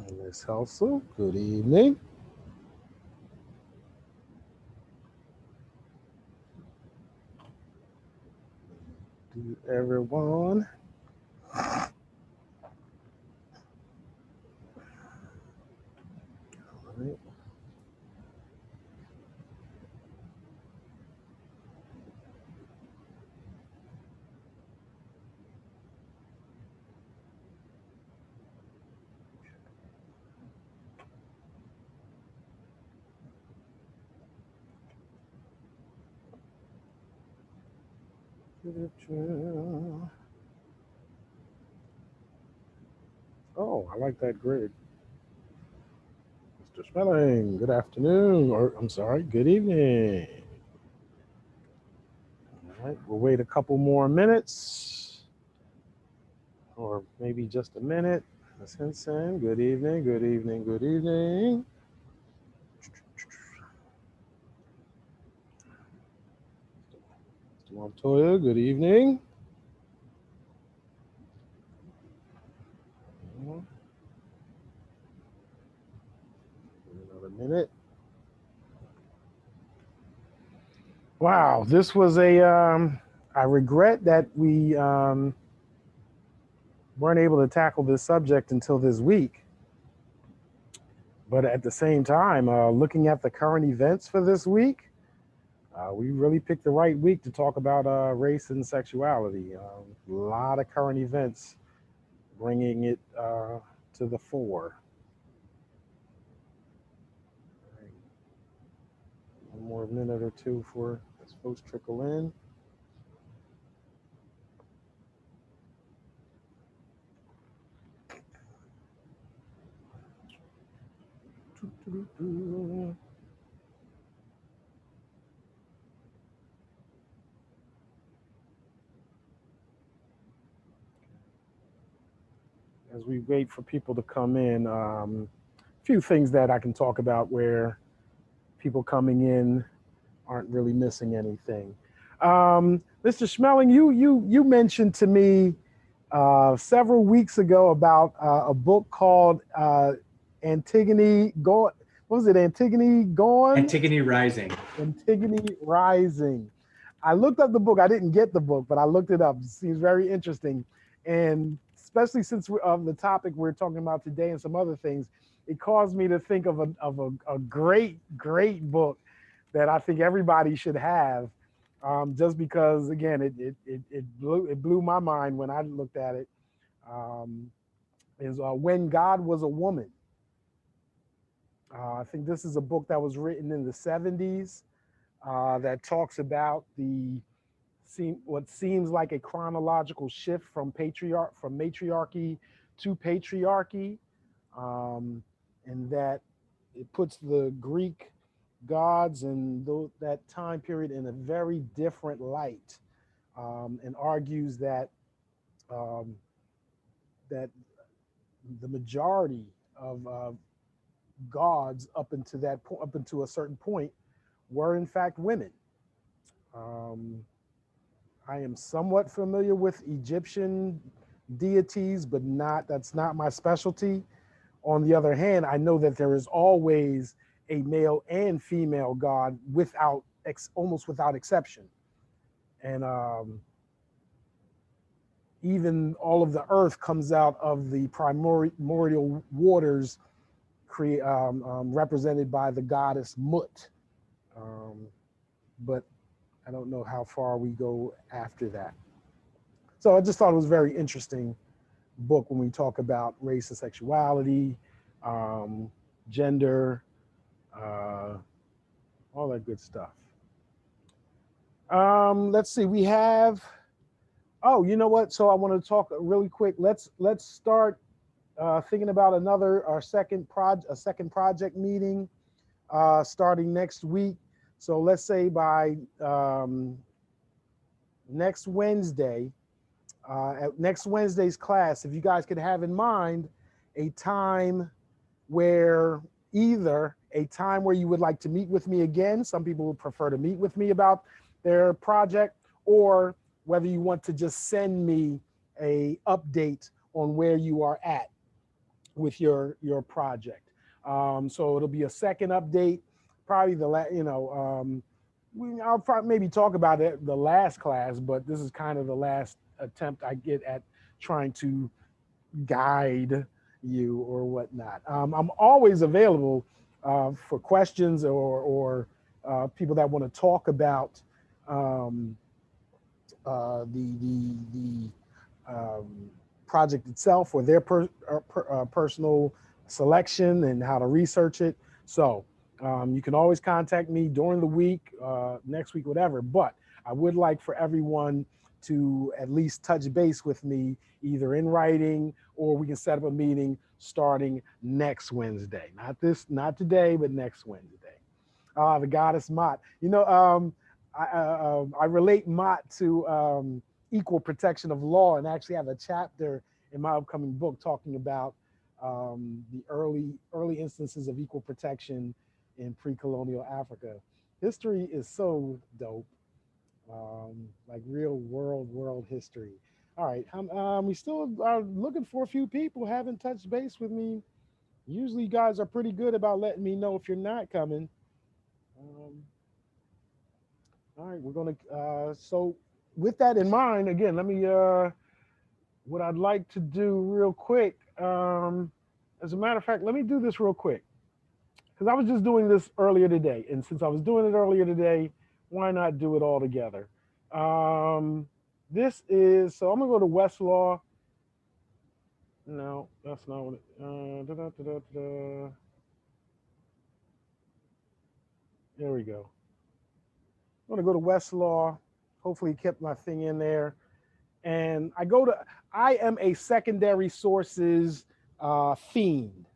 Miss Helsel, good evening. To everyone. All right. Oh, I like that grid. Mr. Schmeling, good afternoon, or I'm sorry, good evening. All right, we'll wait a couple more minutes, or maybe just a minute. Miss Henson, good evening, good evening, good evening. Mr. Montoya, good evening. Another minute. Wow, this was a. I regret that we weren't able to tackle this subject until this week. But at the same time, looking at the current events for this week, we really picked the right week to talk about race and sexuality. A lot of current events bringing it to the fore. Right. One more minute or two for as folks trickle in. As we wait for people to come in, a few things that I can talk about where people coming in aren't really missing anything. Mr. Schmeling, you mentioned to me several weeks ago about a book called Antigone Gone. What was it? Antigone Gone? Antigone Rising. Antigone Rising. I looked up the book. I didn't get the book, but I looked it up. It seems very interesting, and especially since of the topic we're talking about today and some other things, it caused me to think of a great book that I think everybody should have. Just because, again, it blew my mind when I looked at it. Um, is When God Was a Woman. I think this is a book that was written in the 70s that talks about what seems like a chronological shift from matriarchy to patriarchy, um, and that it puts the Greek gods and that time period in a very different light, and argues um, that the majority of gods up into a certain point were in fact women. Um, I am somewhat familiar with Egyptian deities, but not that's not my specialty. On the other hand, I know that there is always a male and female god almost without exception, and even all of the earth comes out of the primordial waters, represented by the goddess Mut. Um, but I don't know how far we go after that. So I just thought it was a very interesting book when we talk about race and sexuality, um, gender, uh, all that good stuff. Let's see. We have. Oh, you know what? So I want to talk really quick. Let's start thinking about a second project meeting starting next week. So let's say by next Wednesday, at next Wednesday's class, if you guys could have in mind a time where either a time where you would like to meet with me again, some people would prefer to meet with me about their project, or whether you want to just send me a update on where you are at. with your project. So it'll be a second update, probably I'll probably maybe talk about it the last class, but this is kind of the last attempt I get at trying to guide you or whatnot. I'm always available for questions or people that want to talk about um, the project itself or their personal selection and how to research it. So you can always contact me during the week, next week, whatever. But I would like for everyone to at least touch base with me either in writing or we can set up a meeting starting next Wednesday. Not today, but next Wednesday. The goddess Mott. I relate Mott to equal protection of law, and actually have a chapter in my upcoming book talking about the early instances of equal protection in pre-colonial Africa. History is so dope, like real world history. All right, we still are looking for a few people. Haven't touched base with me. Usually, you guys are pretty good about letting me know if you're not coming. Um, all right, we're gonna. So, with that in mind, again, let me. What I'd like to do real quick. As a matter of fact, let me do this real quick because I was just doing this earlier today, and since I was doing it earlier today, why not do it all together? Um, this is so. I'm gonna go to Westlaw. No, that's not what it. There we go. I'm gonna go to Westlaw. Hopefully, kept my thing in there. And I am a secondary sources fiend,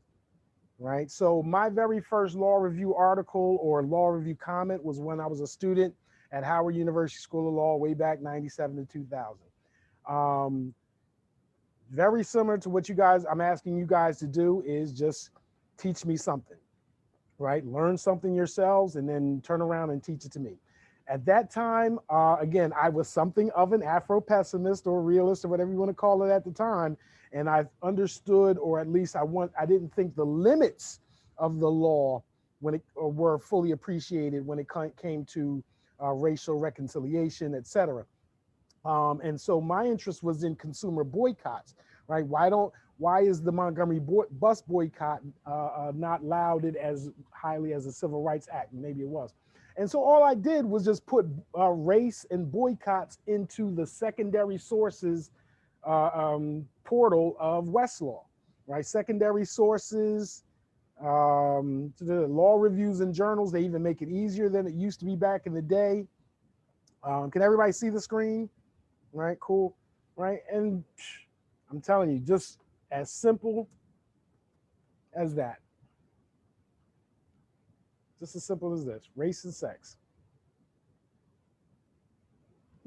right? So my very first law review article or law review comment was when I was a student at Howard University School of Law way back 97 to 2000. Um, Very similar to what I'm asking you guys to do is just teach me something, right? Learn something yourselves and then turn around and teach it to me. At that time, again, I was something of an Afro pessimist or realist or whatever you want to call it at the time. And I understood, or at least I didn't think the limits of the law were fully appreciated when it came to racial reconciliation, et cetera. And so my interest was in consumer boycotts, right? Why is the Montgomery bus boycott not lauded as highly as the Civil Rights Act? Maybe it was. And so all I did was just put race and boycotts into the secondary sources portal of Westlaw, right? Secondary sources, the law reviews and journals. They even make it easier than it used to be back in the day. Can everybody see the screen? Right, cool, right? And I'm telling you, just as simple as that. Just as simple as this, race and sex.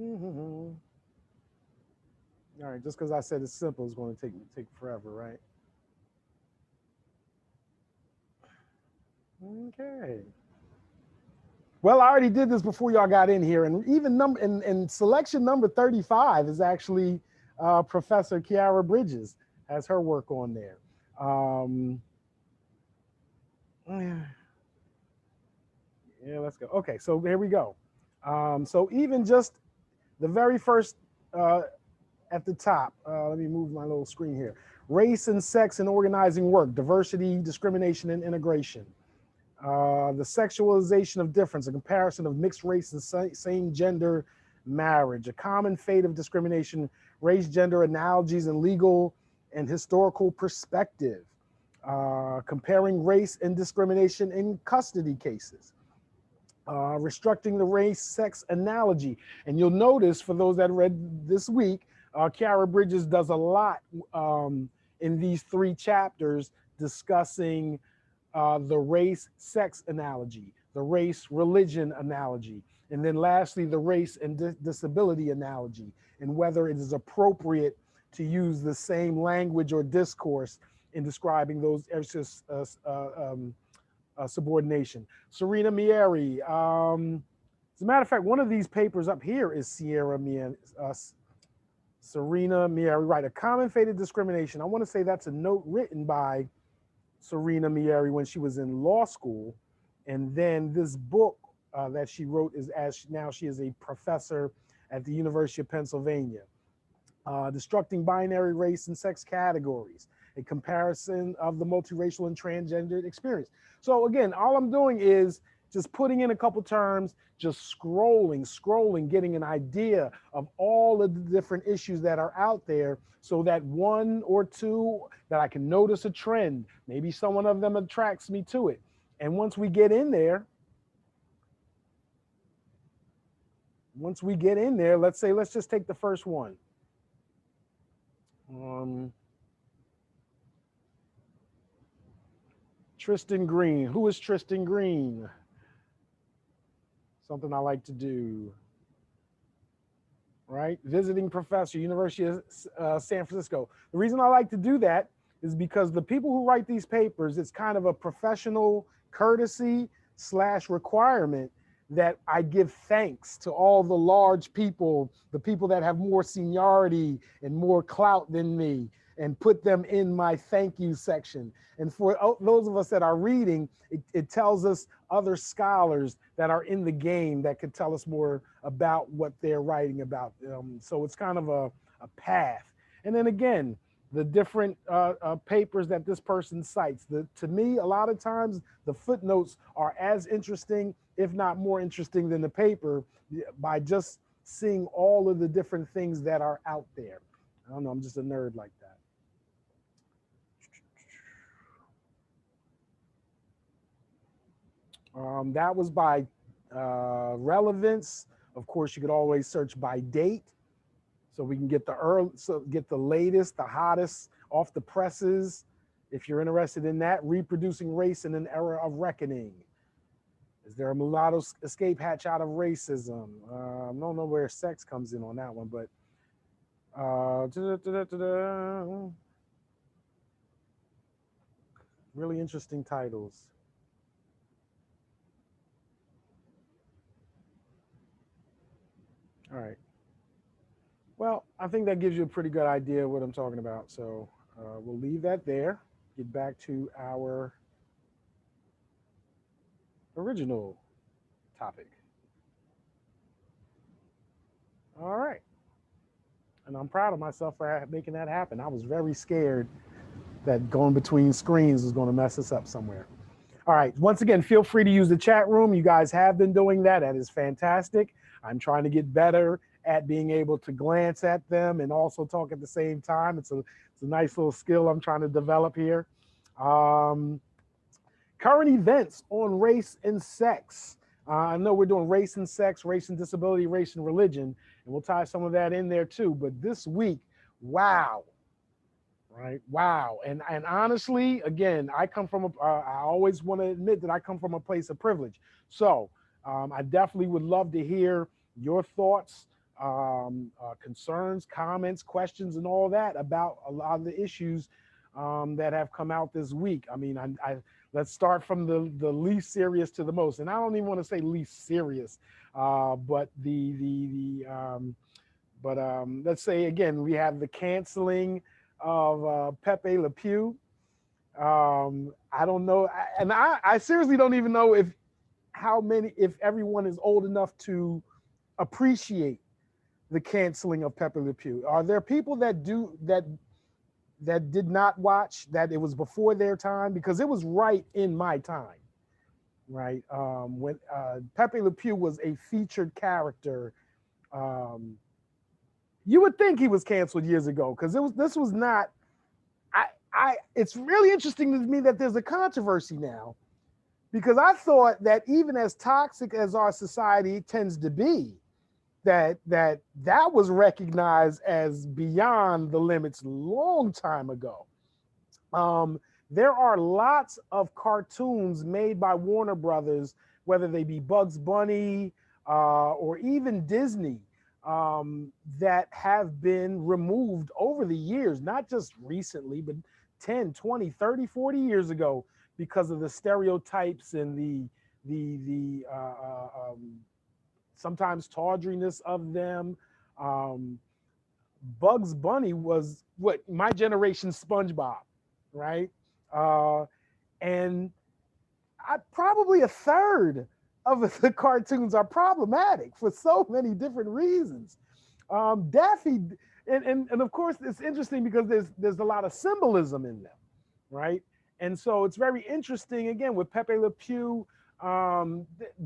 Mm-hmm. All right, just because I said it's simple is going to take forever, right? Okay. Well, I already did this before y'all got in here, and even and selection number 35 is actually Professor Kiara Bridges has her work on there. Yeah, let's go. Okay, so here we go. So even just the very first at the top, let me move my little screen here. Race and sex in organizing work, diversity, discrimination, and integration. The sexualization of difference, a comparison of mixed race and same gender marriage, a common fate of discrimination, race, gender analogies, and legal and historical perspective, comparing race and discrimination in custody cases, restructuring the race sex analogy. And you'll notice for those that read this week, Kiara Bridges does a lot in these 3 chapters discussing the race sex analogy, the race religion analogy, and then lastly, the race and disability analogy, and whether it is appropriate to use the same language or discourse in describing those subordination. Serena Mieri. As a matter of fact, one of these papers up here is Serena Mieri, right? A common fate of discrimination. I want to say that's a note written by Serena Mieri when she was in law school. And then this book that she wrote is now she is a professor at the University of Pennsylvania. Destructing binary race and sex categories, a comparison of the multiracial and transgendered experience. So again, all I'm doing is just putting in a couple terms, just scrolling, getting an idea of all of the different issues that are out there so that one or two that I can notice a trend, maybe some of them attracts me to it. And once we get in there, let's just take the first one. Tristan Green. Who is Tristan Green? Something I like to do. Right? Visiting professor, University of San Francisco. The reason I like to do that is because the people who write these papers, it's kind of a professional courtesy / requirement that I give thanks to all the large people, the people that have more seniority and more clout than me, and put them in my thank you section. And for those of us that are reading, it tells us other scholars that are in the game that could tell us more about what they're writing about. So it's kind of a path. And then again, the different papers that this person cites. To me, a lot of times the footnotes are as interesting, if not more interesting than the paper, by just seeing all of the different things that are out there. I don't know, I'm just a nerd like that. That was by relevance. Of course, you could always search by date, so we can get get the latest, the hottest off the presses. If you're interested in that, reproducing race in an era of reckoning. Is there a mulatto escape hatch out of racism? I don't know where sex comes in on that one, but really interesting titles. All right. Well, I think that gives you a pretty good idea of what I'm talking about. So we'll leave that there. Get back to our original topic. All right. And I'm proud of myself for making that happen. I was very scared that going between screens was going to mess us up somewhere. All right. Once again, feel free to use the chat room. You guys have been doing that. That is fantastic. I'm trying to get better at being able to glance at them and also talk at the same time. It's a nice little skill I'm trying to develop here. Current events on race and sex. I know we're doing race and sex, race and disability, race and religion, and we'll tie some of that in there too. But this week, wow, right? Wow. And honestly, again, I come from I always want to admit that I come from a place of privilege. So I definitely would love to hear your thoughts, concerns, comments, questions, and all that about a lot of the issues that have come out this week. I mean, let's start from the least serious to the most, and I don't even want to say least serious, but let's say again we have the canceling of Pepe Le Pew. I don't know, and I seriously don't even know if everyone is old enough to appreciate the canceling of Pepe Le Pew. Are there people that did not watch, that it was before their time? Because it was right in my time, right? When Pepe Le Pew was a featured character. You would think he was canceled years ago, because this was not. It's really interesting to me that there's a controversy now, because I thought that even as toxic as our society tends to be, that was recognized as beyond the limits long time ago. There are lots of cartoons made by Warner Brothers, whether they be Bugs Bunny or even Disney, that have been removed over the years, not just recently, but 10, 20, 30, 40 years ago, because of the stereotypes and the sometimes tawdriness of them. Bugs Bunny was what my generation's SpongeBob, right? Uh, and probably a third of the cartoons are problematic for so many different reasons. Daffy, and of course, it's interesting because there's a lot of symbolism in them, right? And so it's very interesting again with Pepe Le Pew.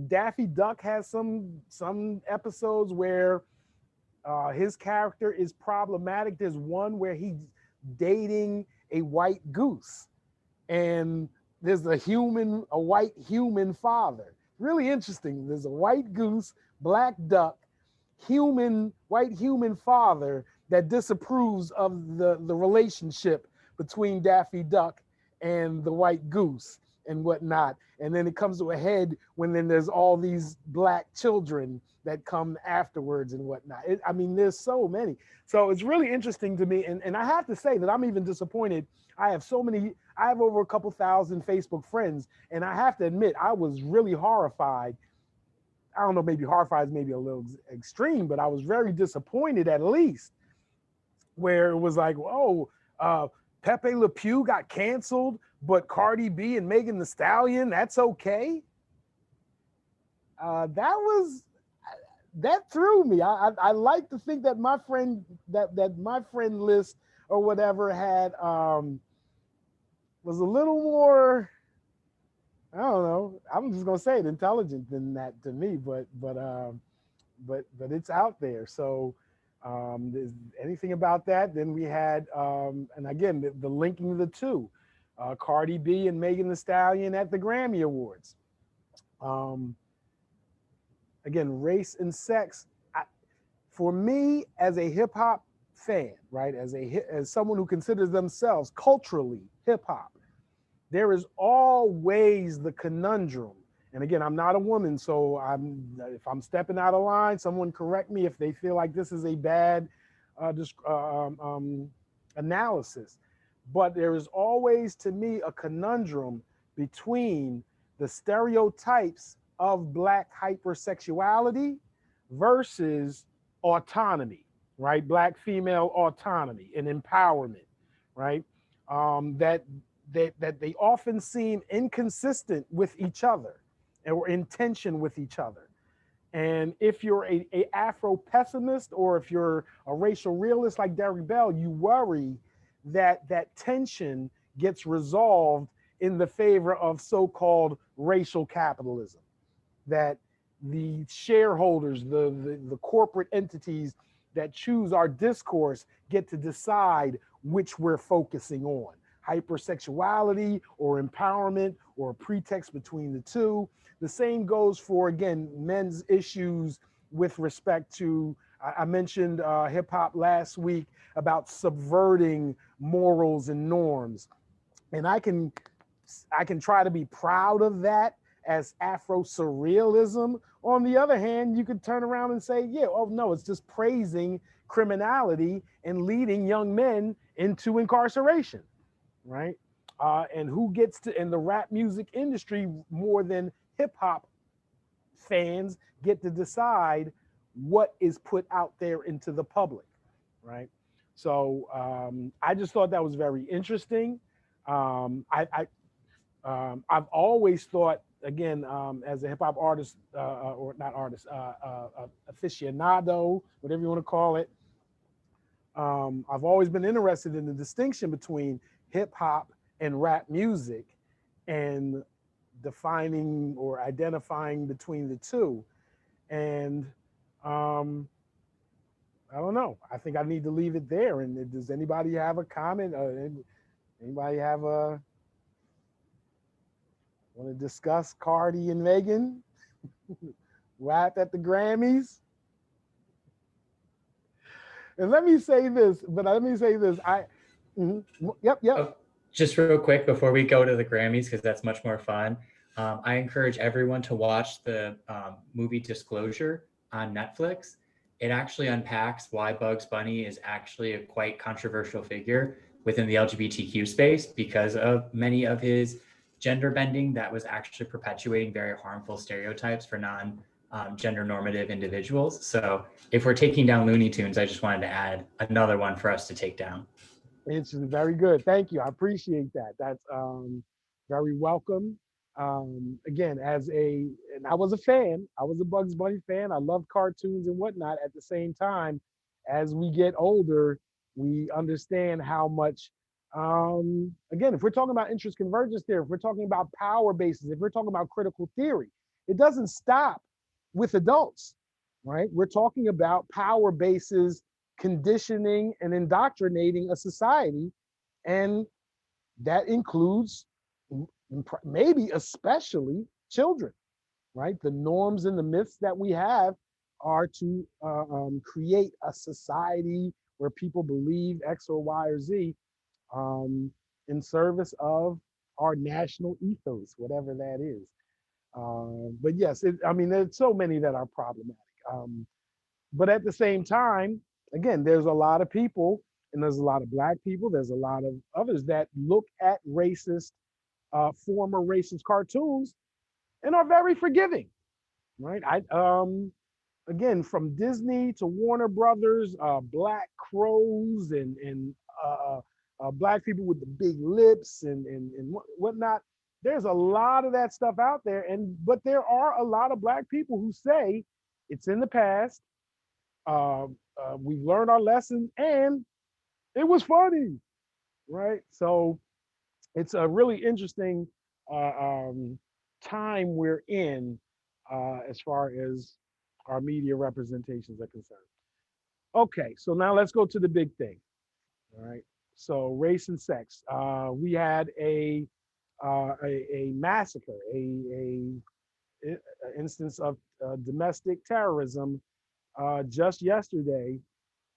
Daffy Duck has some episodes where his character is problematic. There's one where he's dating a white goose, and there's a white human father. Really interesting. There's a white goose, black duck, white human father that disapproves of the relationship between Daffy Duck and the white goose and whatnot. And then it comes to a head when then there's all these black children that come afterwards and whatnot. I mean, there's so many. So it's really interesting to me. And I have to say that I'm even disappointed. I have over a couple thousand Facebook friends. And I have to admit, I was really horrified. I don't know, maybe horrified is maybe a little extreme, but I was very disappointed at least, where it was like, oh, Pepe Le Pew got canceled, but Cardi B and Megan Thee Stallion, that's okay. That threw me. I like to think that my friend list or whatever had was a little more, I don't know. I'm just gonna say it, intelligent than that to me, but it's out there. So there's anything about that. Then we had and again the linking of the two, Cardi B and Megan Thee Stallion at the Grammy Awards. Um, Again, race and sex. I, for me, as a hip hop fan, right, as someone who considers themselves culturally hip hop, there is always the conundrum. And again, I'm not a woman, so if I'm stepping out of line, someone correct me if they feel like this is a bad analysis. But there is always, to me, a conundrum between the stereotypes of black hypersexuality versus autonomy, right? Black female autonomy and empowerment, right? That they often seem inconsistent with each other or in tension with each other. And if you're a Afro pessimist or if you're a racial realist like Derek Bell, you worry that that tension gets resolved in the favor of so-called racial capitalism, that the shareholders, the corporate entities that choose our discourse get to decide which we're focusing on, hypersexuality or empowerment or a pretext between the two. The same goes for, again, men's issues with respect to, I mentioned hip hop last week about subverting morals and norms. And I can try to be proud of that as Afro surrealism. On the other hand, you could turn around and say, yeah, oh no, it's just praising criminality and leading young men into incarceration, right? And who gets to, in the rap music industry, more than hip hop fans, get to decide what is put out there into the public, right? So I just thought that was very interesting. I've always thought, again, as a hip hop artist, or not artist, aficionado, whatever you want to call it, I've always been interested in the distinction between hip hop and rap music and defining or identifying between the two. And um, I don't know. I think I need to leave it there. And does anybody have a comment? Anybody have a want to discuss Cardi and Megan rap at the Grammys? And let me say this. Yep. Oh, just real quick before we go to the Grammys, because that's much more fun. I encourage everyone to watch the movie Disclosure on Netflix. It actually unpacks why Bugs Bunny is actually a quite controversial figure within the LGBTQ space because of many of his gender bending that was actually perpetuating very harmful stereotypes for gender normative individuals. So if we're taking down Looney Tunes, I just wanted to add another one for us to take down. It's very good. Thank you. I appreciate that. That's very welcome. Again, and I was a fan. I was a Bugs Bunny fan. I loved cartoons and whatnot. At the same time, as we get older, we understand how much. Again, if we're talking about interest convergence theory, if we're talking about power bases, if we're talking about critical theory, it doesn't stop with adults, right? We're talking about power bases conditioning and indoctrinating a society. And that includes maybe especially children, right? The norms and the myths that we have are to create a society where people believe X or Y or Z um, in service of our national ethos, whatever that is. But yes, I mean, there's so many that are problematic. But at the same time, again, there's a lot of people, and there's a lot of Black people, there's a lot of others that look at racist, former racist cartoons and are very forgiving, right? Again, from Disney to Warner Brothers, Black Crows and Black people with the big lips and whatnot. There's a lot of that stuff out there, but there are a lot of Black people who say it's in the past. Uh, we've learned our lesson, and it was funny, right? So it's a really interesting uh, um, time we're in as far as our media representations are concerned. Okay, so now let's go to the big thing. All right. So race and sex. We had a massacre, a instance of domestic terrorism just yesterday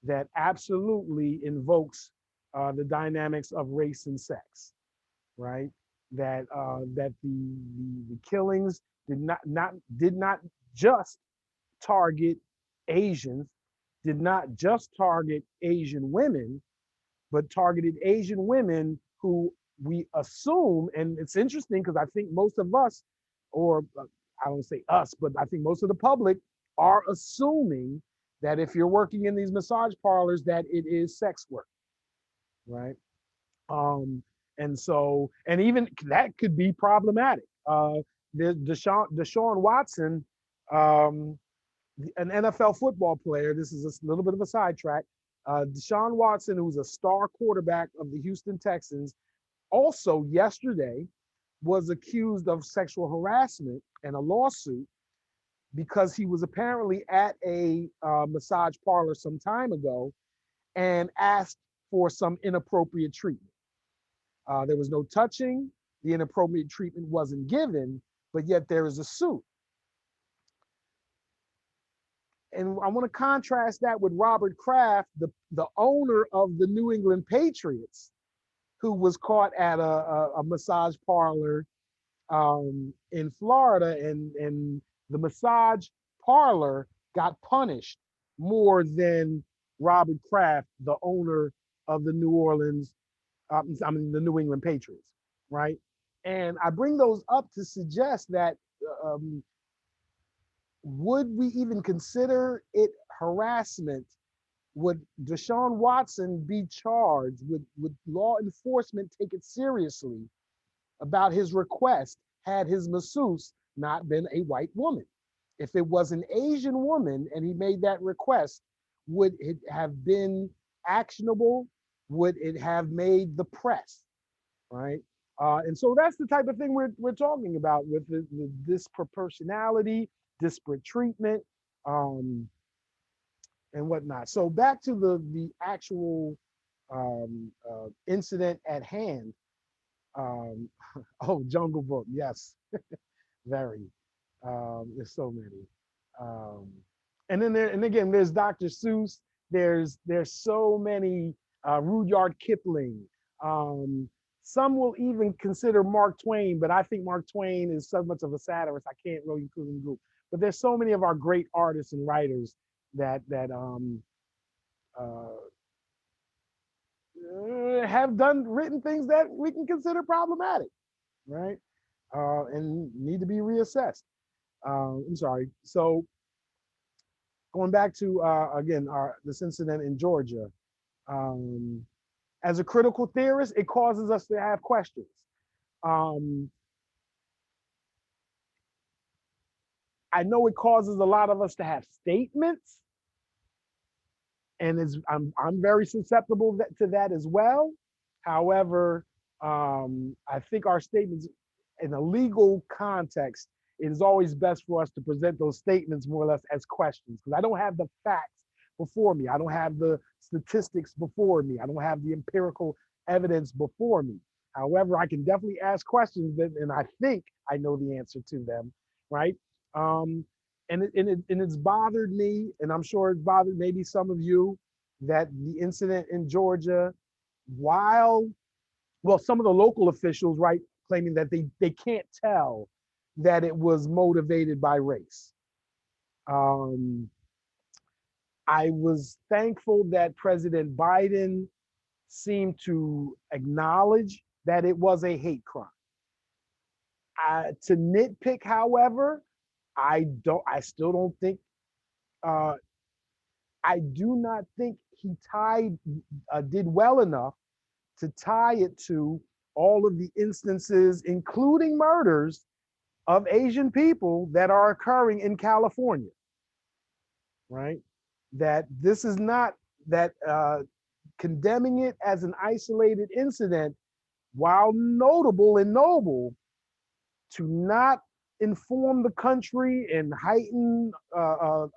that absolutely invokes the dynamics of race and sex, right? That the killings did not just target Asians, did not just target Asian women, but targeted Asian women who we assume, and it's interesting because I think most of us, or I don't say us, but I think most of the public are assuming that if you're working in these massage parlors, that it is sex work, right? Um, and so, and even that could be problematic. Deshaun Watson, um, an NFL football player. This is a little bit of a sidetrack. Deshaun Watson, who's a star quarterback of the Houston Texans, also yesterday was accused of sexual harassment and a lawsuit because he was apparently at a massage parlor some time ago and asked for some inappropriate treatment. There was no touching, the inappropriate treatment wasn't given, but yet there is a suit. And I want to contrast that with Robert Kraft, the owner of the New England Patriots, who was caught at a massage parlor in Florida, and the massage parlor got punished more than Robert Kraft, the owner of the the New England Patriots, right? And I bring those up to suggest that um, would we even consider it harassment? Would Deshaun Watson be charged? Would law enforcement take it seriously about his request had his masseuse not been a white woman? If it was an Asian woman and he made that request, would it have been actionable? Would it have made the press? Right? And so that's the type of thing we're talking about with the disproportionality, disparate treatment, um, and whatnot. So back to the actual incident at hand. Um, oh, Jungle Book, yes, very. There's so many. Um, and then and again, there's Dr. Seuss. There's so many. Rudyard Kipling. Um, some will even consider Mark Twain, but I think Mark Twain is so much of a satirist. I can't really include in the group. But there's so many of our great artists and writers that uh, have written things that we can consider problematic, right? And need to be reassessed. I'm sorry. So going back to again this incident in Georgia, um, as a critical theorist, it causes us to have questions. Um, I know it causes a lot of us to have statements, and I'm very susceptible to that as well. However, I think our statements in a legal context, it is always best for us to present those statements more or less as questions because I don't have the facts before me. I don't have the statistics before me. I don't have the empirical evidence before me. However, I can definitely ask questions and I think I know the answer to them, right? Um, and it's bothered me, and I'm sure it's bothered maybe some of you that the incident in Georgia, while some of the local officials, right, claiming that they can't tell that it was motivated by race. Um, I was thankful that President Biden seemed to acknowledge that it was a hate crime. To nitpick, however, I still don't think uh, I do not think he did well enough to tie it to all of the instances, including murders of Asian people that are occurring in California, right? That this is not that condemning it as an isolated incident, while notable and noble, to not inform the country and heighten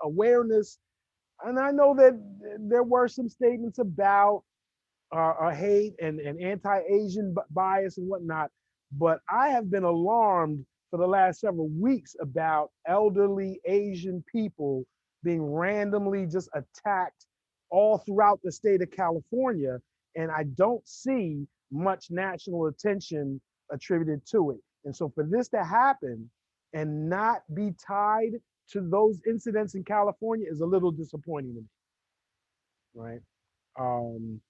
awareness. And I know that there were some statements about hate and anti-Asian bias and whatnot. But I have been alarmed for the last several weeks about elderly Asian people being randomly just attacked all throughout the state of California. And I don't see much national attention attributed to it. And so for this to happen and not be tied to those incidents in California is a little disappointing to me, right? Um,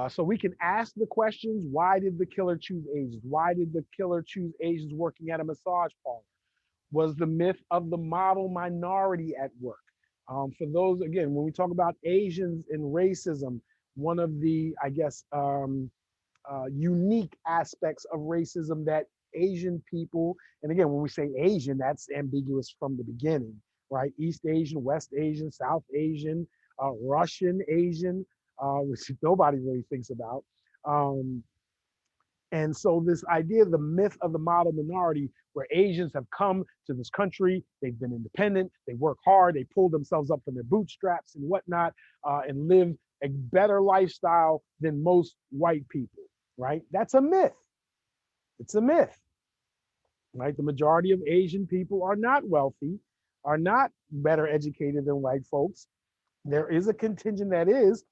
so we can ask the questions: why did the killer choose Asians? Why did the killer choose Asians working at a massage parlor? Was the myth of the model minority at work? For those, again, when we talk about Asians and racism, one of the, I guess, unique aspects of racism that Asian people, and again, when we say Asian, that's ambiguous from the beginning, right? East Asian, West Asian, South Asian, Russian Asian, which nobody really thinks about. Um, and so this idea of the myth of the model minority, where Asians have come to this country, they've been independent, they work hard, they pull themselves up from their bootstraps and whatnot, and live a better lifestyle than most white people, right? That's a myth. It's a myth, right? The majority of Asian people are not wealthy, are not better educated than white folks. There is a contingent that is,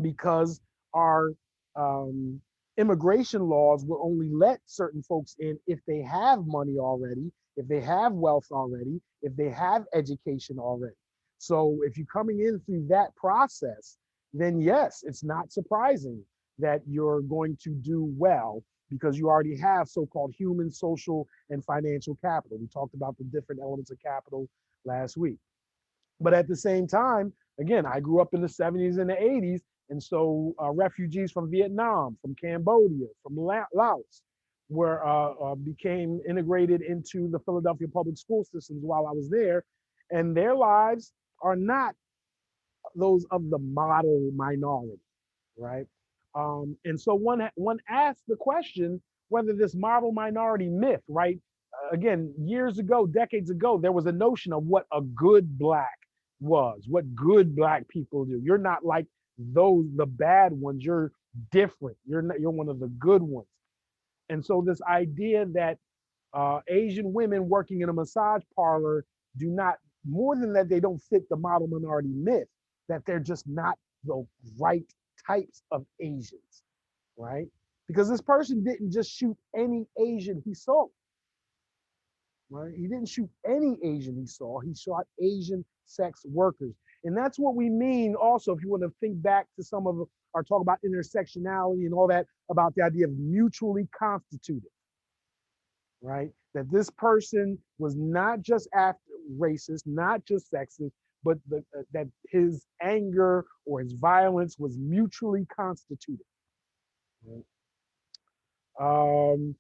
because our um, immigration laws will only let certain folks in if they have money already, if they have wealth already, if they have education already. So if you're coming in through that process, then yes, it's not surprising that you're going to do well because you already have so-called human, social, and financial capital. We talked about the different elements of capital last week. But at the same time, again, I grew up in the 70s and the 80s. And so refugees from Vietnam, from Cambodia, from Laos, became integrated into the Philadelphia public school systems while I was there. And their lives are not those of the model minority, right? And so one asks the question whether this model minority myth, right? Again, years ago, decades ago, there was a notion of what a good black was, what good black people do. You're not like the bad ones. You're different. You're one of the good ones. And so this idea that Asian women working in a massage parlor do not, more than that, they don't fit the model minority myth, that they're just not the right types of Asians, right? Because this person didn't just shoot any Asian he saw, right? He didn't shoot any Asian he saw. He shot Asian sex workers. And that's what we mean also, if you want to think back to some of our talk about intersectionality and all that, about the idea of mutually constituted. right? That this person was not just after racist, not just sexist, but that his anger or his violence was mutually constituted. Right? Um,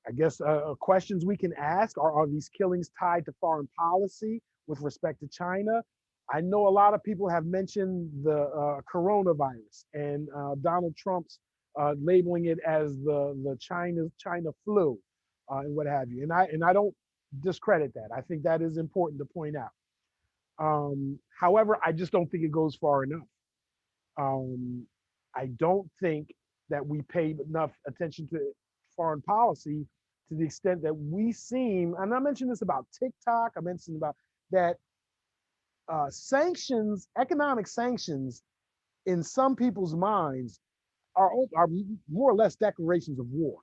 I guess questions we can ask are these killings tied to foreign policy with respect to China? I know a lot of people have mentioned the coronavirus and Donald Trump's labeling it as the China flu and what have you. And I don't discredit that. I think that is important to point out. However, I just don't think it goes far enough. Um, I don't think that we pay enough attention to foreign policy to the extent that we seem, and I mentioned this about TikTok, I mentioned about that sanctions, economic sanctions in some people's minds are more or less declarations of war,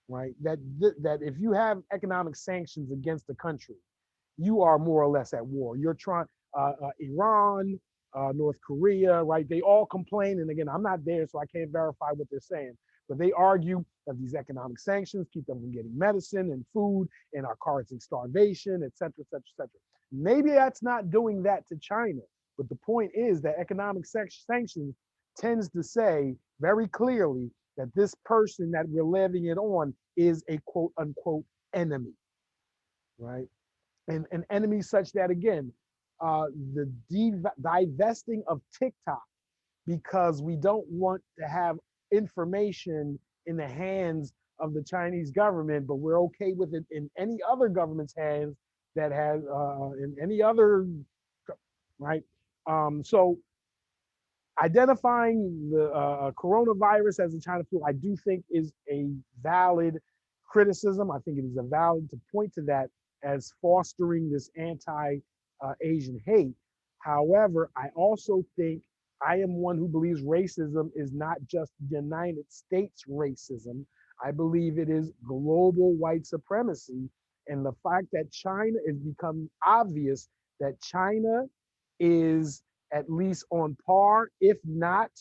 right? That if you have economic sanctions against a country, you are more or less at war. You're trying Iran, North Korea, right? They all complain, and again, I'm not there, so I can't verify what they're saying. But they argue that these economic sanctions keep them from getting medicine and food, and are causing starvation, et cetera, et cetera, et cetera. Maybe that's not doing that to China, but the point is that economic sanctions tends to say very clearly that this person that we're levying it on is a quote unquote enemy, right? And an enemy such that, again, the divesting of TikTok because we don't want to have information in the hands of the Chinese government, but we're okay with it in any other government's hands that has, in any other, right? So identifying the coronavirus as a China flu, I do think is a valid criticism. I think it is a valid to point to that as fostering this anti-Asian hate. However, I also think I am one who believes racism is not just United States racism. I believe it is global white supremacy. And the fact that China is become obvious that China is at least on par, if not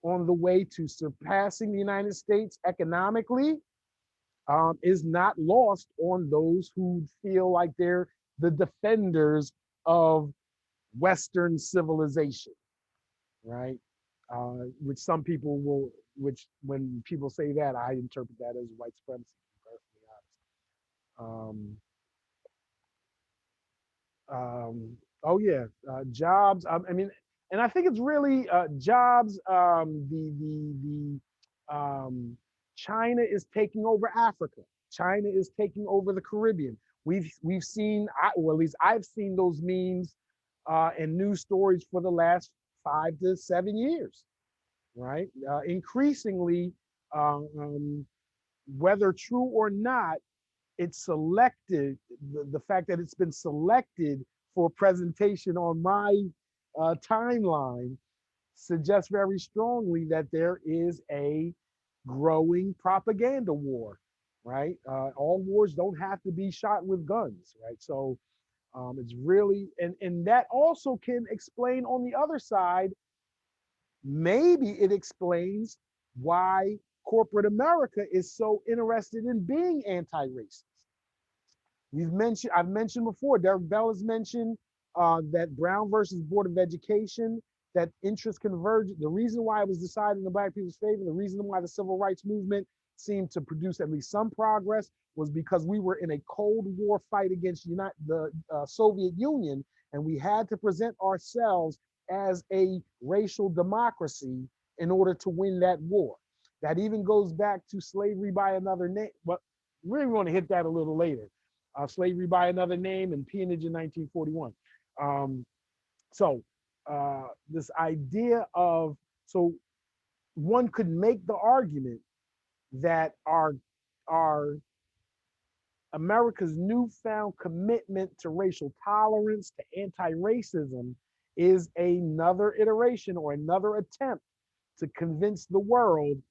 on the way to surpassing the United States economically, is not lost on those who feel like they're the defenders of Western civilization, right? Which some people will, which when people say that, I interpret that as white supremacy, to be perfectly honest. Oh yeah, jobs. I mean, and I think it's really jobs. China is taking over Africa. China is taking over the Caribbean. We've seen, well, at least I've seen those memes and news stories for the last 5 to 7 years, right? Increasingly, whether true or not, it's selected, the fact that it's been selected for presentation on my timeline suggests very strongly that there is a growing propaganda war, right? All wars don't have to be shot with guns, right? So it's really, and that also can explain on the other side, maybe it explains why corporate America is so interested in being anti-racist. I've mentioned before, Derek Bell has mentioned that Brown versus Board of Education, that interest converged. The reason why it was decided in the Black people's favor, the reason why the civil rights movement seemed to produce at least some progress was because we were in a Cold War fight against the Soviet Union, and we had to present ourselves as a racial democracy in order to win that war. That even goes back to slavery by another name, but we're going to hit that a little later. Slavery by another name and peonage in 1941. Um, so this idea of, so one could make the argument that our America's newfound commitment to racial tolerance, to anti-racism, is another iteration or another attempt to convince the world,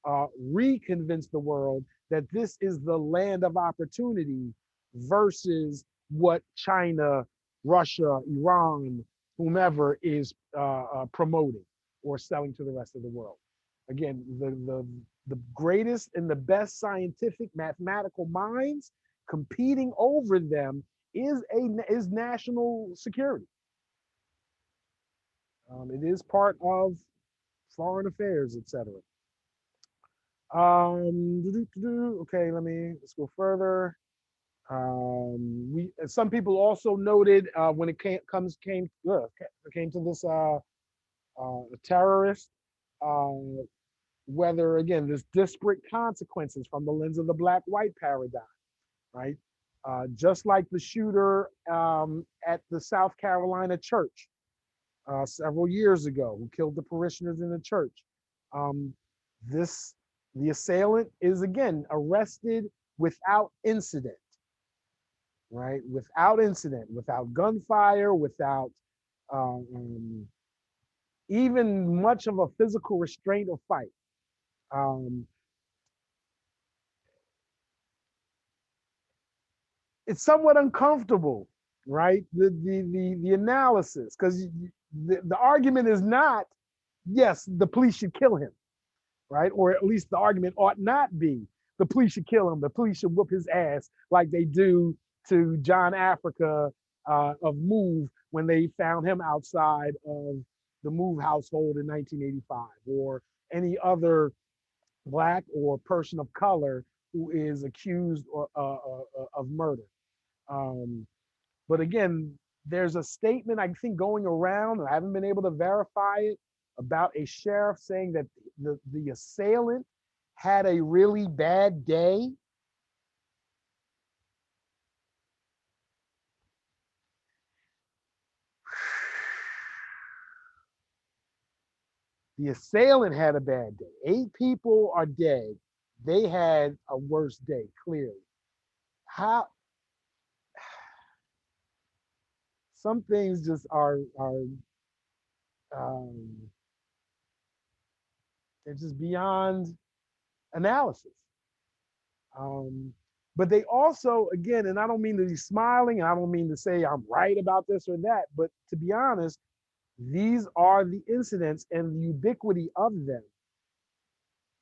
reconvince the world that this is the land of opportunity versus what China, Russia, Iran, whomever is promoting or selling to the rest of the world. Again, the greatest and the best scientific mathematical minds competing over them is national security. It is part of foreign affairs, etc. Okay, let's go further. We Some people also noted when it came to this terrorist, uh, whether again there's disparate consequences from the lens of the black-white paradigm, right? Just like the shooter at the South Carolina church several years ago, who killed the parishioners in the church. Um, this the assailant is again arrested without incident, right? Without incident, without gunfire, without um, even much of a physical restraint or fight. Um, it's somewhat uncomfortable, right? The analysis, because the argument is not, yes, the police should kill him, right? Or at least the argument ought not be the police should kill him, the police should whoop his ass like they do to John Africa of Move when they found him outside of the Move household in 1985, or any other black or person of color who is accused of murder. Um, but again, there's a statement I think going around, and I haven't been able to verify it, about a sheriff saying that the assailant had a really bad day. The assailant had a bad day. 8 people are dead. They had a worse day, clearly. How some things just are um, they're just beyond analysis. Um, but they also, again, and I don't mean to be smiling, and I don't mean to say I'm right about this or that, but to be honest, these are the incidents, and the ubiquity of them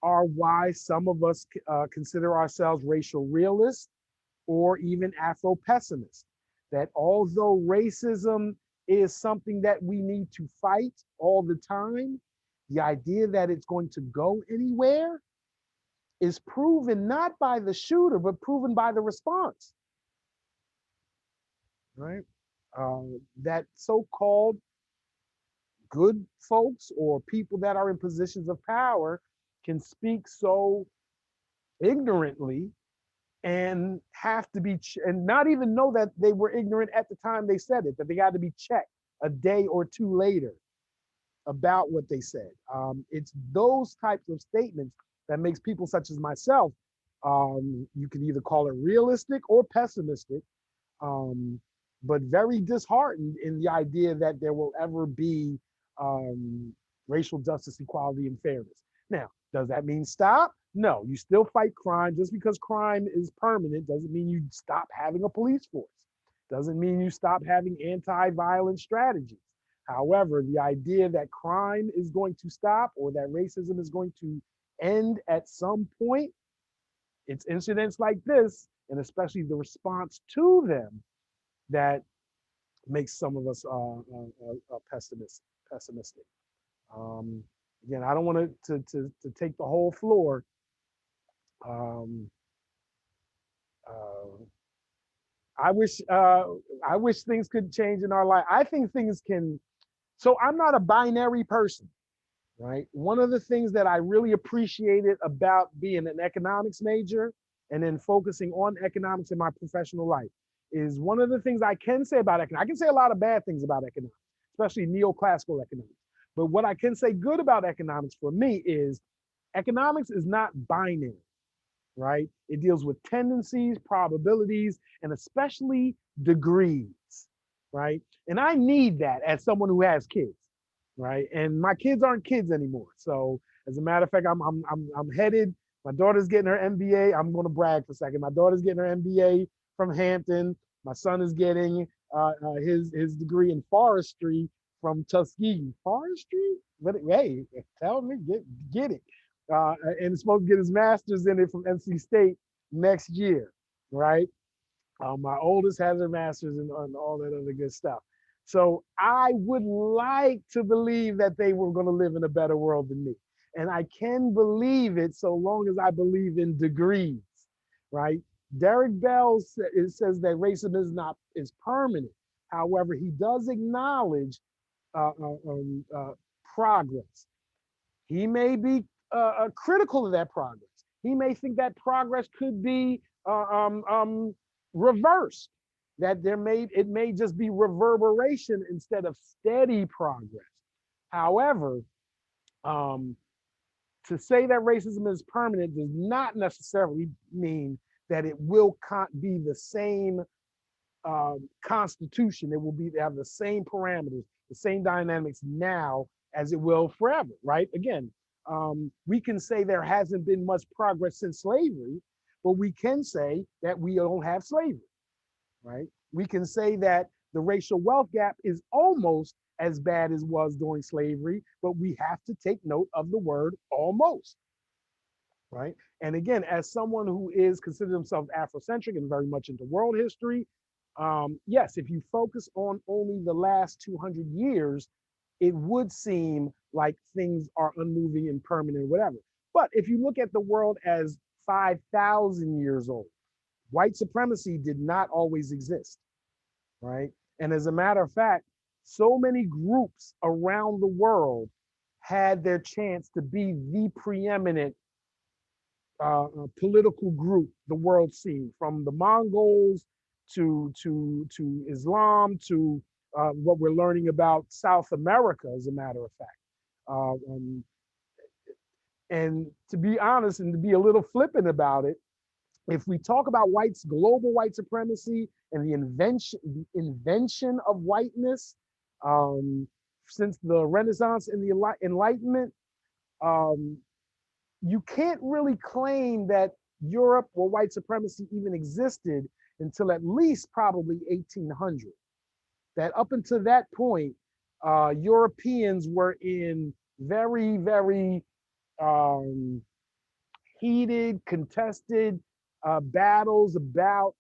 are why some of us consider ourselves racial realists or even Afro pessimists. That although racism is something that we need to fight all the time, the idea that it's going to go anywhere is proven not by the shooter, but proven by the response, right? That so-called good folks or people that are in positions of power can speak so ignorantly and have to be and not even know that they were ignorant at the time they said it, that they got to be checked a day or two later about what they said. It's those types of statements that makes people such as myself, you can either call it realistic or pessimistic, um, but very disheartened in the idea that there will ever be um, racial justice, equality, and fairness. Now, does that mean stop? No, you still fight crime. Just because crime is permanent doesn't mean you stop having a police force. Doesn't mean you stop having anti-violent strategies. However, the idea that crime is going to stop or that racism is going to end at some point, it's incidents like this, and especially the response to them, that makes some of us pessimistic. Um, Again, I don't want to take the whole floor. Um, uh, I wish I wish things could change in our life. I think things can. So I'm not a binary person, right? One of the things that I really appreciated about being an economics major and then focusing on economics in my professional life is one of the things I can say about economics. I can say a lot of bad things about economics, especially neoclassical economics. But what I can say good about economics for me is economics is not binary, right? It deals with tendencies, probabilities, and especially degrees, right? And I need that as someone who has kids, right? And my kids aren't kids anymore. So as a matter of fact, I'm headed. My daughter's getting her MBA. I'm going to brag for a second. My daughter's getting her MBA from Hampton. My son is getting his degree in forestry from Tuskegee. Forestry? But hey, tell me, get it. and is supposed to get his master's in it from NC State next year, right? My oldest has her master's and all that other good stuff. So I would like to believe that they were going to live in a better world than me. And I can believe it so long as I believe in degrees, right? Derek Bell says that racism is permanent. However, he does acknowledge uh, uh, um, uh, progress. He may be critical of that progress. He may think that progress could be reversed. That it may just be reverberation instead of steady progress. However, um, to say that racism is permanent does not necessarily mean that it will be the same constitution. It will be they have the same parameters, the same dynamics now as it will forever, right? Again, we can say there hasn't been much progress since slavery, but we can say that we don't have slavery, right? We can say that the racial wealth gap is almost as bad as was during slavery, but we have to take note of the word almost, right? And again, as someone who is considered himself Afrocentric and very much into world history, yes, if you focus on only the last 200 years, it would seem like things are unmoving and permanent, whatever. But if you look at the world as 5,000 years old, white supremacy did not always exist, right? And as a matter of fact, so many groups around the world had their chance to be the preeminent political group the world seen, from the Mongols to Islam to what we're learning about South America, as a matter of fact. Uh, um, and to be honest, and to be a little flippant about it, if we talk about global white supremacy and the invention of whiteness, um, since the Renaissance and the Enlightenment, um, you can't really claim that Europe or white supremacy even existed until at least probably 1800. That up until that point, Europeans were in very, very um, heated, contested battles about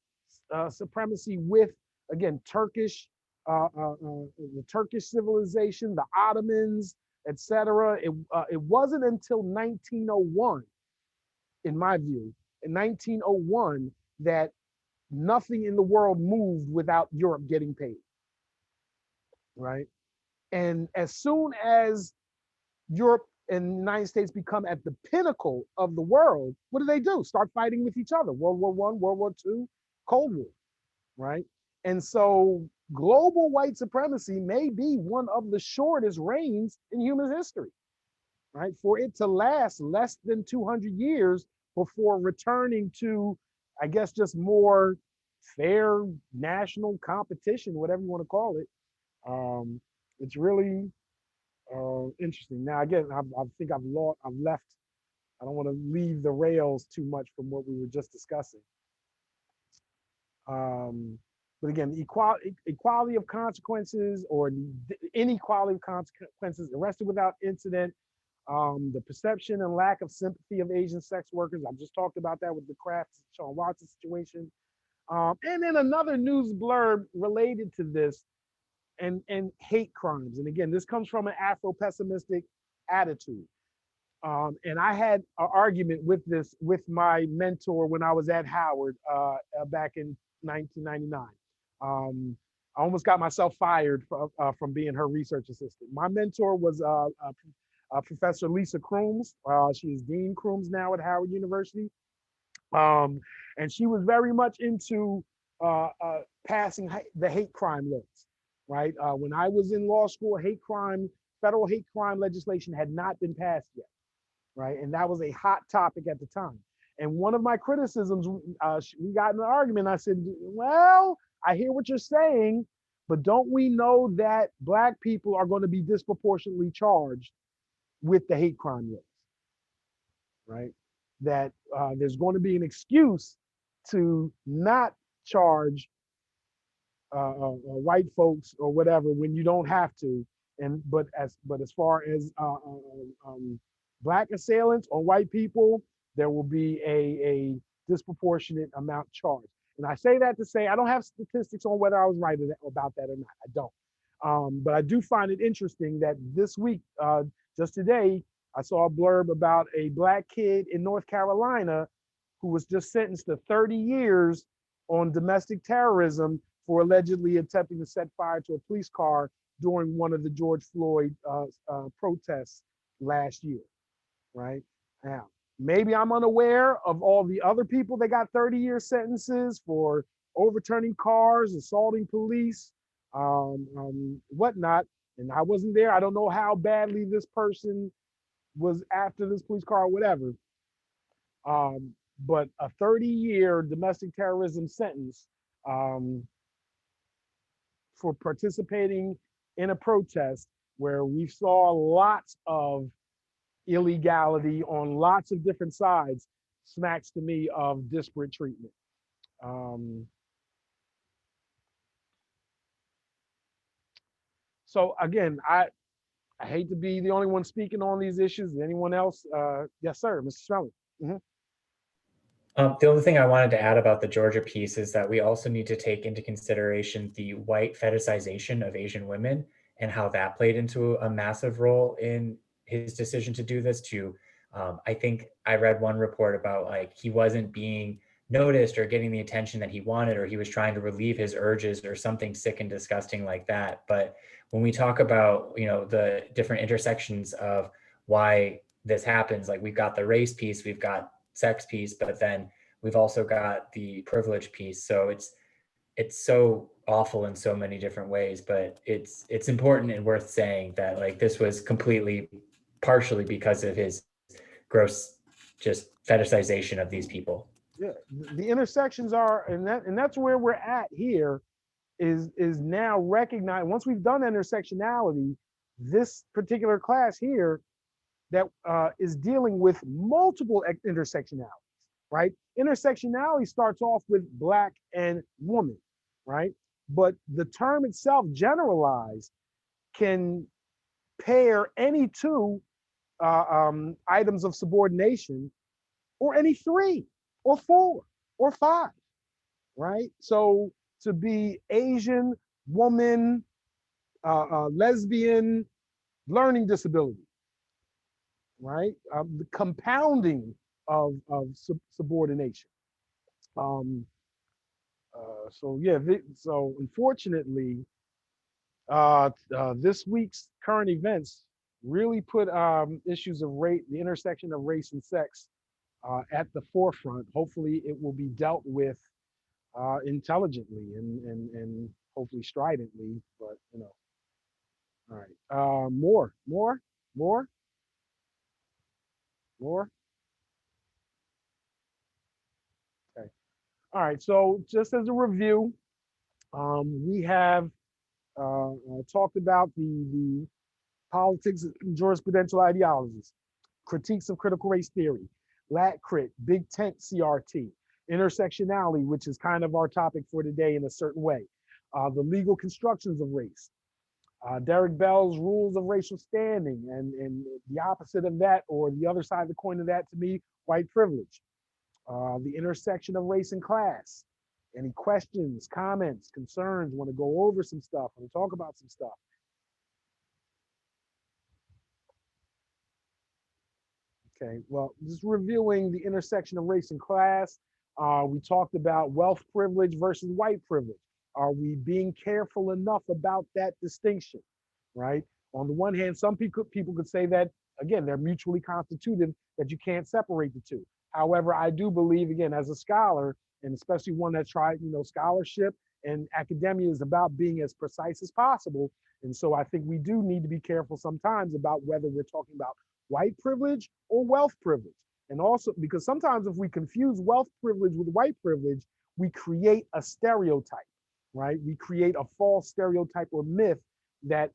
supremacy with, again, the Turkish civilization, the Ottomans, etc. It wasn't until 1901, in my view, in 1901, that nothing in the world moved without Europe getting paid, right? And as soon as Europe and the United States become at the pinnacle of the world, what do? Start fighting with each other. World War I, World War II, Cold War, right? And so global white supremacy may be one of the shortest reigns in human history, right? For it to last less than 200 years before returning to, I guess, just more fair national competition, whatever you want to call it. It's really interesting. Now, again, I think I've left. I don't want to leave the rails too much from what we were just discussing. Um, but again, equality of consequences or inequality of consequences, arrested without incident, the perception and lack of sympathy of Asian sex workers. I've just talked about that with the Kraft Sean Watson situation. And then another news blurb related to this and hate crimes. And again, this comes from an Afro-pessimistic attitude. And I had an argument with my mentor when I was at Howard back in 1999. I almost got myself fired from being her research assistant. My mentor was Professor Lisa Crooms. She is Dean Crooms now at Howard University. Um, and she was very much into passing the hate crime laws, right? When I was in law school, federal hate crime legislation had not been passed yet, right? And that was a hot topic at the time. And one of my criticisms, we got in an argument. I said, well, I hear what you're saying, but don't we know that Black people are going to be disproportionately charged with the hate crime laws, right? That there's going to be an excuse to not charge white folks or whatever when you don't have to. And but as far as black assailants on white people, there will be a disproportionate amount charged. And I say that to say I don't have statistics on whether I was right about that or not. I don't. But I do find it interesting that this week, just today, I saw a blurb about a black kid in North Carolina who was just sentenced to 30 years on domestic terrorism for allegedly attempting to set fire to a police car during one of the George Floyd protests last year, right? Now, maybe I'm unaware of all the other people that got 30-year sentences for overturning cars, assaulting police, whatnot. And I wasn't there. I don't know how badly this person was after this police car or whatever. But a 30-year domestic terrorism sentence um, for participating in a protest where we saw lots of illegality on lots of different sides smacks to me of disparate treatment. Um, so again, I hate to be the only one speaking on these issues. Anyone else? Yes, sir, Mr. Shelley. Mm-hmm. The only thing I wanted to add about the Georgia piece is that we also need to take into consideration the white fetishization of Asian women and how that played into a massive role in his decision to do this. I think I read one report about like he wasn't being noticed or getting the attention that he wanted, or he was trying to relieve his urges or something sick and disgusting like that. But when we talk about, the different intersections of why this happens, like we've got the race piece, we've got sex piece, but then we've also got the privilege piece. So it's so awful in so many different ways, but it's important and worth saying that like this was completely partially because of his gross just fetishization of these people. Yeah, the intersections are, and that's where we're at here. Is now recognized once we've done intersectionality. This particular class here that is dealing with multiple intersectionalities, right? Intersectionality starts off with black and woman, right? But the term itself, generalized, can pair any two items of subordination or any three or four or five, right? So to be Asian, woman, lesbian, learning disability, right? The compounding of subordination. Um, so yeah, so unfortunately, this week's current events really put issues of race, the intersection of race and sex, at the forefront. Hopefully, it will be dealt with intelligently and hopefully stridently. But all right. More, more. Okay. All right. So just as a review, we have talked about the politics and jurisprudential ideologies, critiques of critical race theory, lat crit, big tent CRT, intersectionality, which is kind of our topic for today in a certain way, the legal constructions of race, Derek Bell's rules of racial standing, and the opposite of that, or the other side of the coin of that, to me, white privilege, the intersection of race and class. Any questions, comments, concerns? Want to go over some stuff? Want to talk about some stuff? Okay, well, just reviewing the intersection of race and class, we talked about wealth privilege versus white privilege. Are we being careful enough about that distinction, right? On the one hand, some people could say that, again, they're mutually constitutive, that you can't separate the two. However, I do believe, again, as a scholar, and especially one that's tried, scholarship and academia is about being as precise as possible. And so I think we do need to be careful sometimes about whether we're talking about white privilege or wealth privilege. And also, because sometimes if we confuse wealth privilege with white privilege, we create a stereotype, right? We create a false stereotype or myth that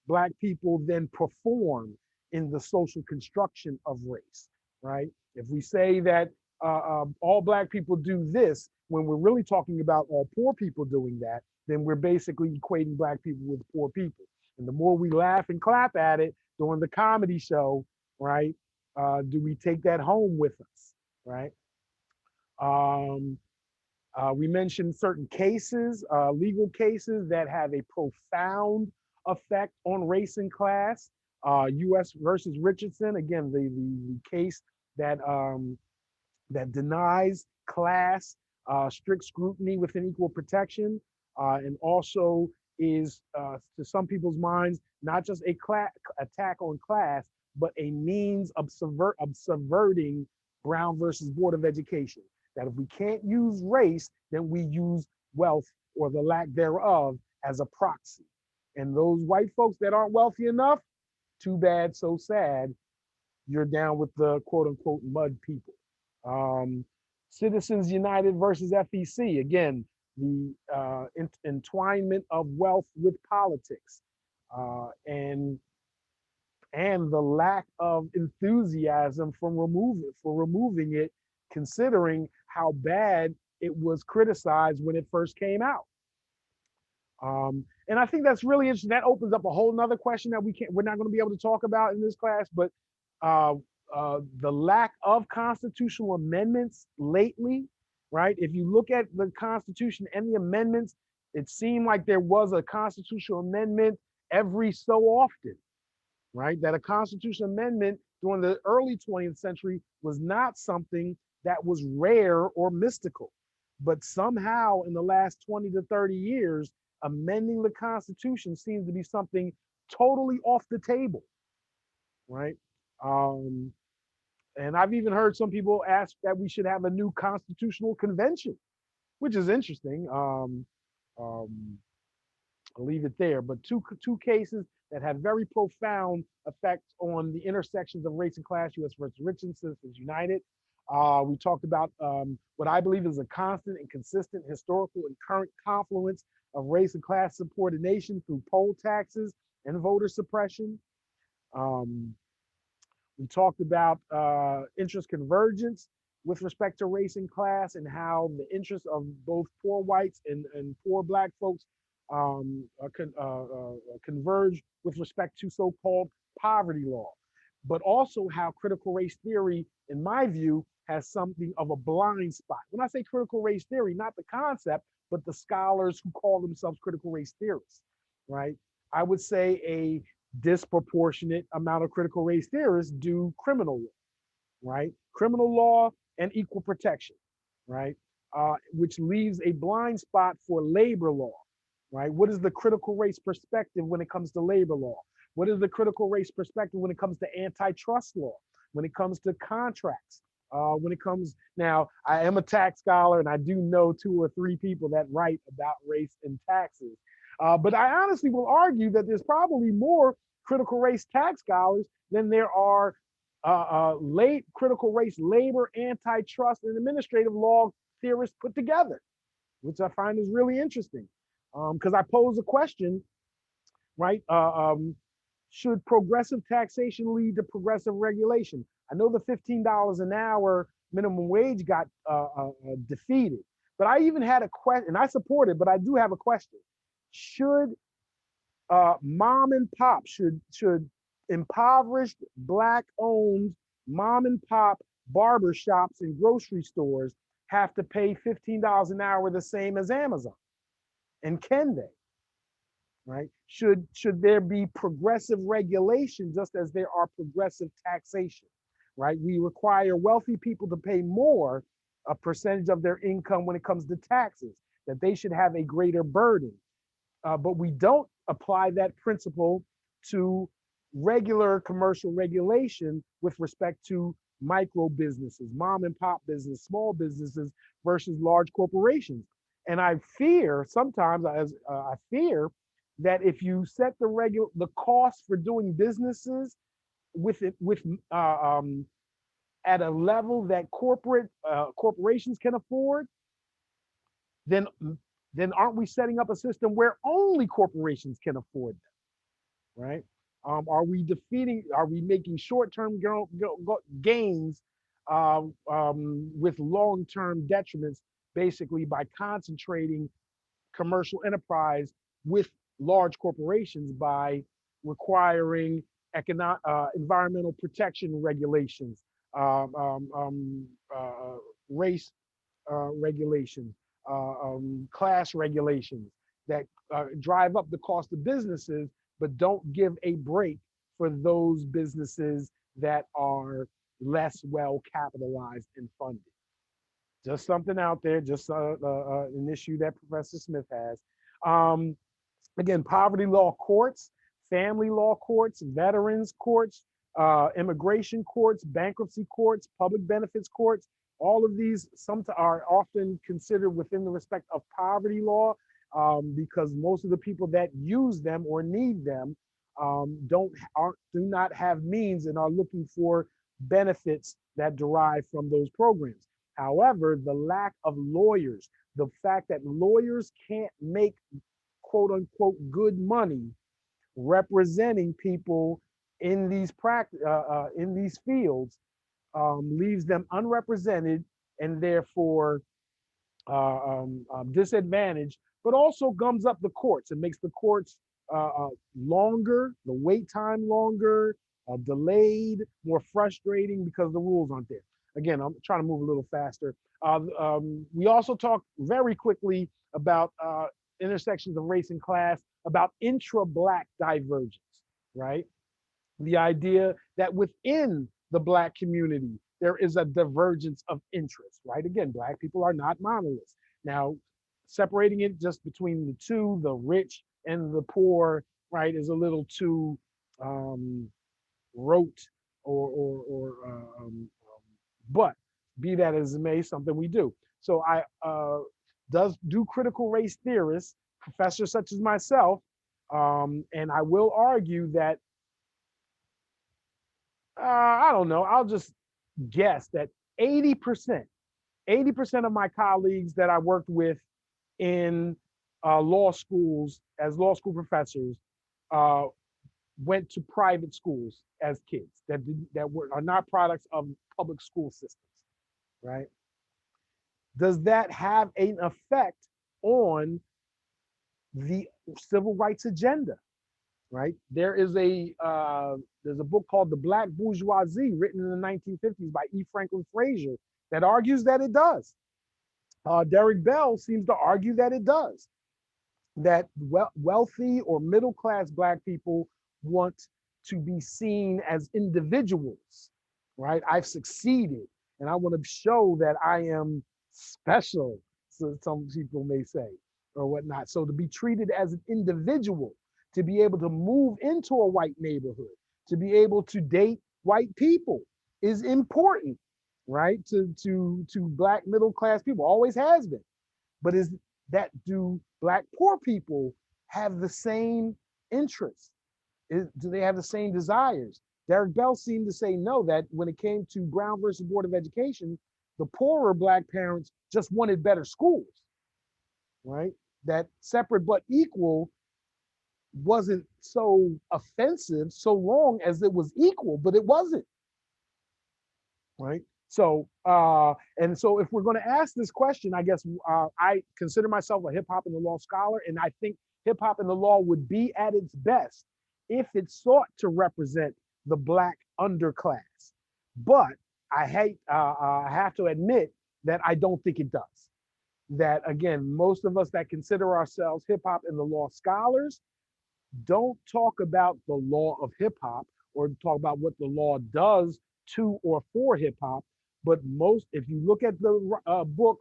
Black people then perform in the social construction of race, right? If we say that all Black people do this, when we're really talking about all poor people doing that, then we're basically equating Black people with poor people. And the more we laugh and clap at it during the comedy show, right? Do we take that home with us, right? Um, we mentioned certain cases, legal cases that have a profound effect on race and class. U.S. versus Richardson, again, the case that that denies class strict scrutiny within equal protection, and also is, to some people's minds, not just a attack on class, but a means of subverting Brown versus Board of Education. That if we can't use race, then we use wealth or the lack thereof as a proxy. And those white folks that aren't wealthy enough, too bad, so sad, you're down with the quote unquote mud people. Um, Citizens United versus FEC, again, the entwinement of wealth with politics, and the lack of enthusiasm from removing it, considering how bad it was criticized when it first came out. And I think that's really interesting. That opens up a whole nother question that we're not going to be able to talk about in this class, but uh, the lack of constitutional amendments lately, right? If you look at the Constitution and the amendments, it seemed like there was a constitutional amendment every so often, right? That a constitutional amendment during the early 20th century was not something that was rare or mystical. But somehow in the last 20 to 30 years, amending the Constitution seems to be something totally off the table, right? Um, and I've even heard some people ask that we should have a new constitutional convention, which is interesting. Um, I'll leave it there. But two cases that have very profound effects on the intersections of race and class: U.S. versus Richardson, Citizens United. We talked about what I believe is a constant and consistent historical and current confluence of race and class subordination through poll taxes and voter suppression. Um, we talked about interest convergence with respect to race and class, and how the interests of both poor whites and poor black folks converge with respect to so-called poverty law. But also how critical race theory, in my view, has something of a blind spot. When I say critical race theory, not the concept, but the scholars who call themselves critical race theorists, right? I would say a disproportionate amount of critical race theorists do criminal law, right? Criminal law and equal protection, right? Which leaves a blind spot for labor law, right? What is the critical race perspective when it comes to labor law? What is the critical race perspective when it comes to antitrust law? When it comes to contracts? When it comes, now, I am a tax scholar and I do know two or three people that write about race and taxes. But I honestly will argue that there's probably more critical race tax scholars than there are late critical race labor, antitrust, and administrative law theorists put together, which I find is really interesting. Because I pose a question, right? Should progressive taxation lead to progressive regulation? I know the $15 an hour minimum wage got defeated, but I even had a question, and I support it, but I do have a question. Should mom and pop, should impoverished black owned mom and pop barber shops and grocery stores have to pay $15 an hour the same as Amazon? And can they? Right? Should there be progressive regulation just as there are progressive taxation? Right? We require wealthy people to pay more, a percentage of their income when it comes to taxes, that they should have a greater burden. But we don't apply that principle to regular commercial regulation with respect to micro businesses, mom and pop business, small businesses versus large corporations. And I fear sometimes, I fear that if you set the cost for doing businesses with it with at a level that corporations can afford, then aren't we setting up a system where only corporations can afford them, right? Are we making short-term gains with long-term detriments, basically by concentrating commercial enterprise with large corporations by requiring environmental protection regulations, um, um, um, race regulations, class regulations that drive up the cost of businesses, but don't give a break for those businesses that are less well capitalized and funded. Just something out there, just an issue that Professor Smith has. Um, Again, poverty law courts, family law courts, veterans courts, immigration courts, bankruptcy courts, public benefits courts. All of these some are often considered within the respect of poverty law, because most of the people that use them or need them do not have means and are looking for benefits that derive from those programs. However, the lack of lawyers, the fact that lawyers can't make quote unquote good money representing people in in these fields, leaves them unrepresented and therefore disadvantaged, but also gums up the courts. It makes the courts longer, the wait time longer, delayed, more frustrating because the rules aren't there. Again, I'm trying to move a little faster. We also talked very quickly about intersections of race and class, about intra-Black divergence, right? The idea that within the Black community, there is a divergence of interest, right? Again, Black people are not monoliths. Now, separating it just between the two, the rich and the poor, right, is a little too um, rote but be that as it may, something we do. So do critical race theorists, professors such as myself, and I will argue that I don't know. I'll just guess that 80%, 80% of my colleagues that I worked with in law schools as law school professors uh, went to private schools as kids are not products of public school systems, right? Does that have an effect on the civil rights agenda? Right? There's a book called The Black Bourgeoisie, written in the 1950s by E. Franklin Frazier, that argues that it does. Derek Bell seems to argue that it does. That wealthy or middle class Black people want to be seen as individuals, right? I've succeeded, and I want to show that I am special, so some people may say, or whatnot. So to be treated as an individual, to be able to move into a white neighborhood, to be able to date white people is important, right? To Black middle class people, always has been. But is that do Black poor people have the same interests? Do they have the same desires? Derek Bell seemed to say no, that when it came to Brown versus Board of Education, the poorer Black parents just wanted better schools, right? That separate but equal wasn't so offensive so long as it was equal, but it wasn't, right? So if we're going to ask this question, I guess I consider myself a hip hop and the law scholar, and I think hip hop and the law would be at its best if it sought to represent the Black underclass. But I have to admit that I don't think it does. That again, most of us that consider ourselves hip hop and the law scholars don't talk about the law of hip hop or talk about what the law does to or for hip hop. But if you look at the book,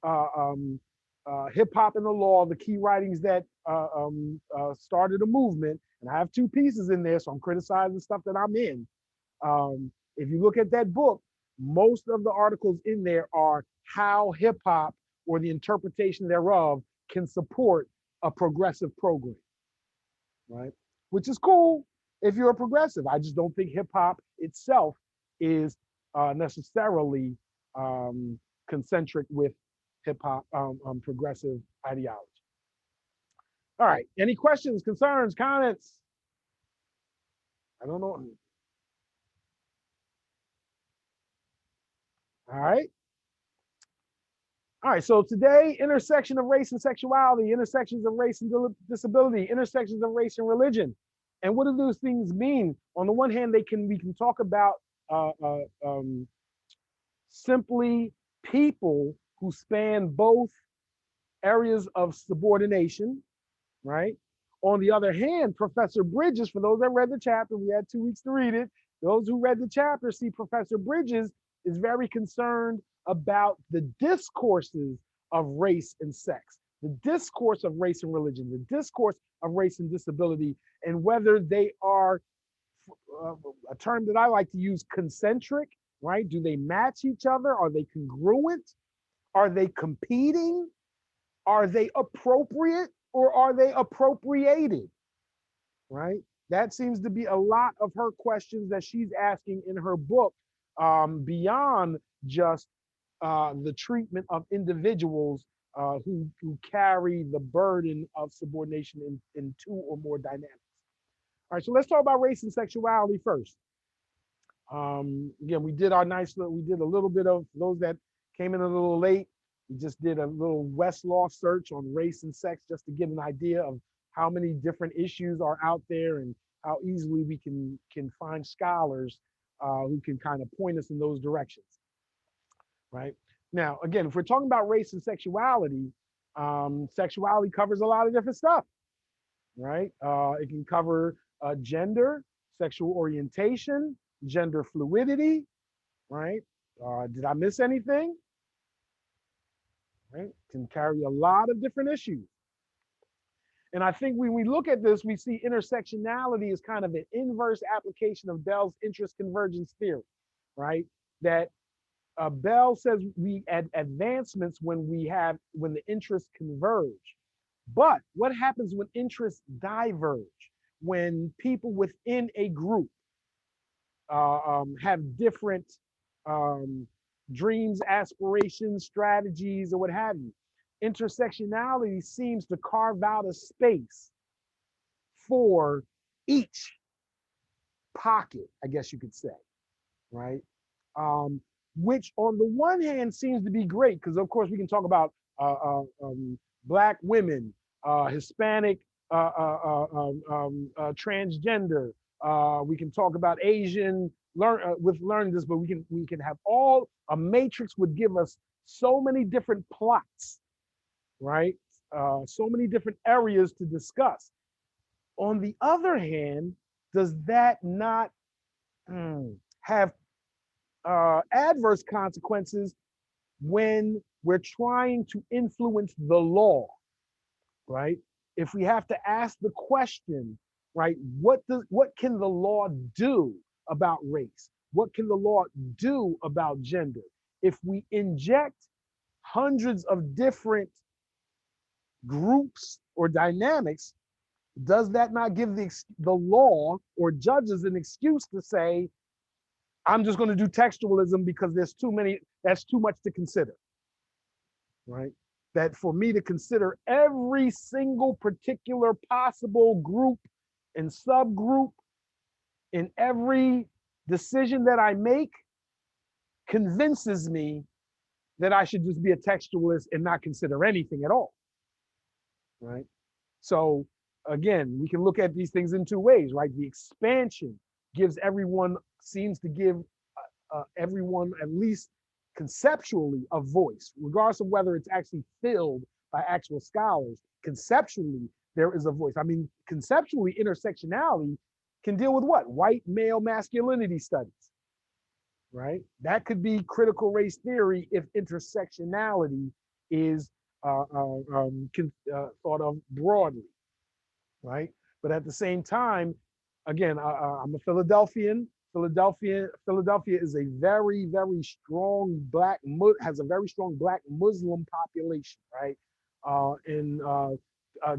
uh, um, Hip Hop and the Law, the key writings that started a movement, and I have two pieces in there, so I'm criticizing the stuff that I'm in. If you look at that book, most of the articles in there are how hip hop or the interpretation thereof can support a progressive program, right? Which is cool if you're a progressive. I just don't think hip hop itself is necessarily concentric with hip hop progressive ideology. All right. Any questions, concerns, comments? I don't know. All right. All right. So today, intersection of race and sexuality, intersections of race and disability, intersections of race and religion. And what do those things mean? On the one hand, we can talk about uh, uh, um, simply people who span both areas of subordination, right? On the other hand, Professor Bridges, for those that read the chapter, we had 2 weeks to read it. Those who read the chapter see Professor Bridges is very concerned about the discourses of race and sex, the discourse of race and religion, the discourse of race and disability, and whether they are uh, a term that I like to use, concentric, right? Do they match each other? Are they congruent? Are they competing? Are they appropriate or are they appropriated? Right? That seems to be a lot of her questions that she's asking in her book, beyond just the treatment of individuals who carry the burden of subordination in two or more dynamics. All right, so let's talk about race and sexuality first. Again, we did we did a little bit of those that came in a little late. We just did a little Westlaw search on race and sex just to get an idea of how many different issues are out there and how easily we can find scholars who can kind of point us in those directions, right? Now, again, if we're talking about race and sexuality, sexuality covers a lot of different stuff, right? It can cover gender, sexual orientation, gender fluidity, right? Did I miss anything? Right? Can carry a lot of different issues. And I think when we look at this, we see intersectionality as kind of an inverse application of Bell's interest convergence theory, right? That Bell says we add advancements when the interests converge. But what happens when interests diverge? When people within a group have different um, dreams, aspirations, strategies, or what have you. Intersectionality seems to carve out a space for each pocket, I guess you could say, right? Um, which on the one hand seems to be great because, of course, we can talk about Black women, Hispanic, transgender. We can talk about Asian with learning this, but we can have all a matrix would give us so many different plots, right? So many different areas to discuss. On the other hand, does that not have adverse consequences when we're trying to influence the law, right? If we have to ask the question, right, what can the law do about race? What can the law do about gender? If we inject hundreds of different groups or dynamics, does that not give the law or judges an excuse to say, I'm just going to do textualism because there's too many, that's too much to consider, right? That for me to consider every single particular possible group and subgroup in every decision that I make convinces me that I should just be a textualist and not consider anything at all, right? So again, we can look at these things in two ways, right? The expansion seems to give everyone, at least conceptually, a voice, regardless of whether it's actually filled by actual scholars. Conceptually, there is a voice. I mean, conceptually, intersectionality can deal with what? White male masculinity studies, right? That could be critical race theory if intersectionality is thought of broadly, right? But at the same time, again, I'm a Philadelphian. Philadelphia is a very, very strong has a very strong Black Muslim population, right? And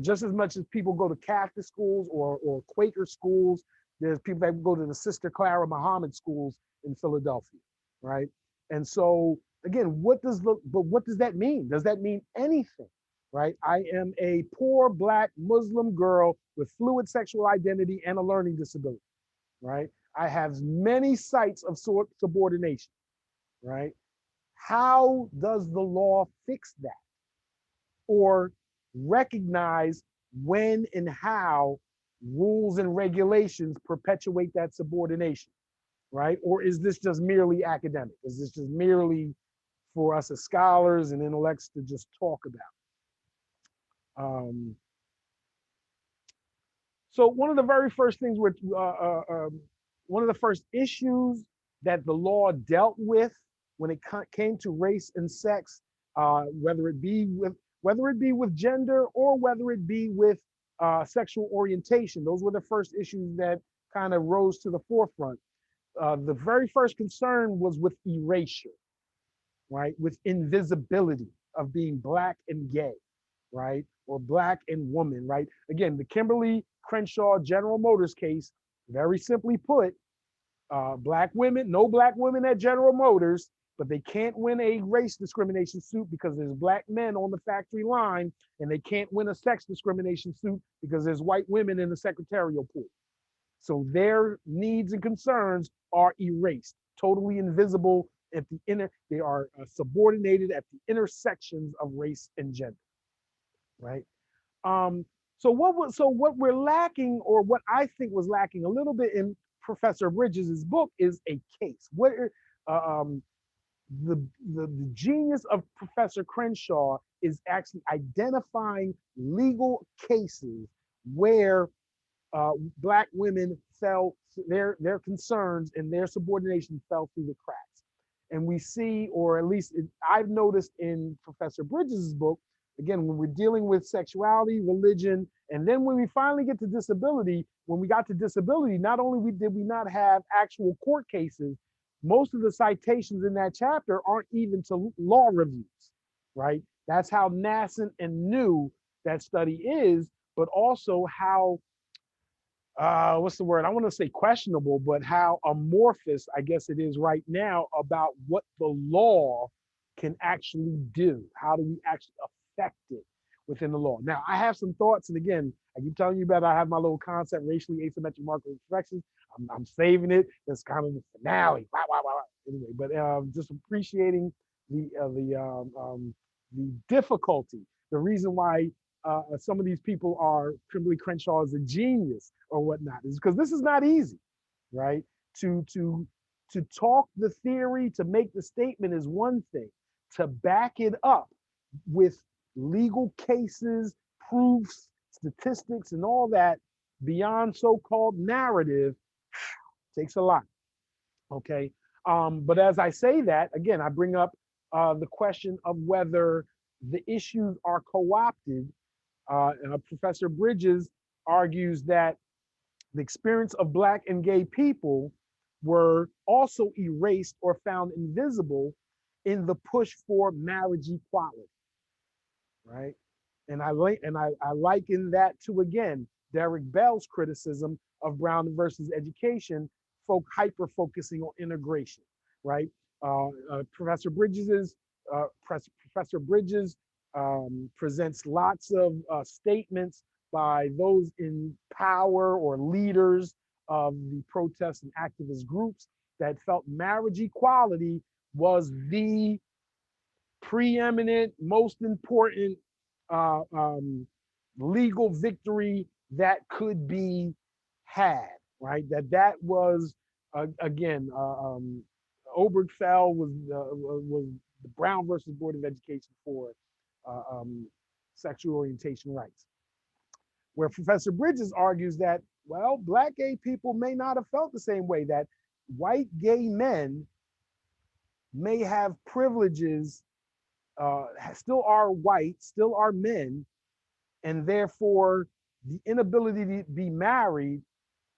just as much as people go to Catholic schools or Quaker schools, there's people that go to the Sister Clara Muhammad schools in Philadelphia, right? And so again, what does that mean? Does that mean anything? Right? I am a poor Black Muslim girl with fluid sexual identity and a learning disability, right? I have many sites of subordination, right? How does the law fix that or recognize when and how rules and regulations perpetuate that subordination, right? Or is this just merely academic? Is this just merely for us as scholars and intellects to just talk about? So one of the very first things one of the first issues that the law dealt with when it came to race and sex, whether it be with gender or whether it be with sexual orientation, those were the first issues that kind of rose to the forefront. The very first concern was with erasure, right? With invisibility of being black and gay, right? Or black and woman, right? Again, the Kimberly Crenshaw General Motors case, very simply put, black women, no black women at General Motors, but they can't win a race discrimination suit because there's black men on the factory line, and they can't win a sex discrimination suit because there's white women in the secretarial pool. So their needs and concerns are erased, totally invisible at the they are subordinated at the intersections of race and gender, right? Um, so what we're lacking, or what I think was lacking a little bit in Professor Bridges' book, is a case. Um, the genius of Professor Crenshaw is actually identifying legal cases where black women fell, their concerns and their subordination fell through the cracks. And we see, or at least I've noticed in Professor Bridges' book, again, when we're dealing with sexuality, religion, and then when we finally get to disability, when we got to disability, not only did we not have actual court cases, most of the citations in that chapter aren't even to law reviews, right? That's how nascent and new that study is, but also how what's the word? I want to say questionable, but how amorphous, I guess it is right now, about what the law can actually do. How do we actually affect it within the law? Now, I have some thoughts, and again, I keep telling you about I have my little concept, racially asymmetric marker infections. I'm saving it. That's kind of the finale. Wow, wow, wow. Anyway, but just appreciating the the difficulty, the reason why some of these people are Kimberly Crenshaw is a genius or whatnot is because this is not easy, right? To to to talk the theory, to make the statement is one thing. To back it up with legal cases, proofs, statistics, and all that beyond so-called narrative takes a lot. Okay. But as I say that, again, I bring up the question of whether the issues are co-opted. Professor Bridges argues that the experience of Black and gay people were also erased or found invisible in the push for marriage equality, right? And I liken that to, again, Derek Bell's criticism of Brown versus Education, hyper focusing on integration, right? Professor Bridges's Professor Bridges presents lots of statements by those in power or leaders of the protest and activist groups that felt marriage equality was the preeminent, most important uh, um, legal victory that could be had, right? That was again, Obergefell was the Brown versus Board of Education for uh, um, sexual orientation rights, where Professor Bridges argues that, well, Black gay people may not have felt the same way, that white gay men may have privileges, still are white, still are men, and therefore the inability to be married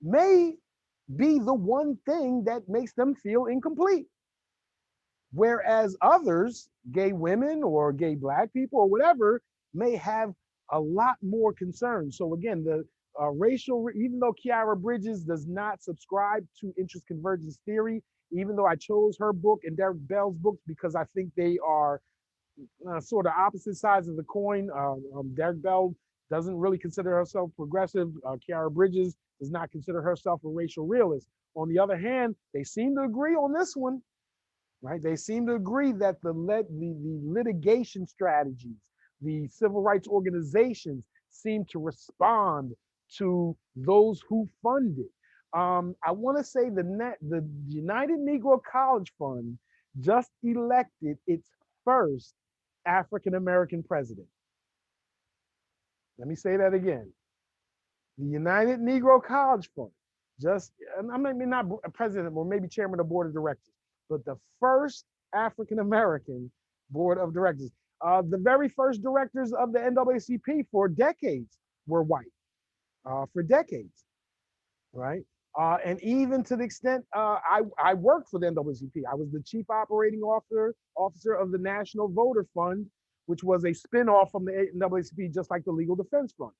may be the one thing that makes them feel incomplete. Whereas others, gay women or gay Black people or whatever, may have a lot more concerns. So again, the racial, even though Kiara Bridges does not subscribe to interest convergence theory, even though I chose her book and Derek Bell's books because I think they are sort of opposite sides of the coin. Derek Bell doesn't really consider herself progressive. Kiara Bridges does not consider herself a racial realist. On the other hand, they seem to agree on this one, right? They seem to agree that the litigation strategies, the civil rights organizations seem to respond to those who fund it. I want to say the United Negro College Fund just elected its first African American president. Let me say that again. The United Negro College Fund just, and I mean not a president or maybe chairman of the board of directors, but the first African American board of directors. The very first directors of the NAACP for decades were white, for decades, right? And even to the extent I worked for the NAACP. I was the chief operating officer of the National Voter Fund, which was a spinoff from the NAACP, just like the Legal Defense Fund.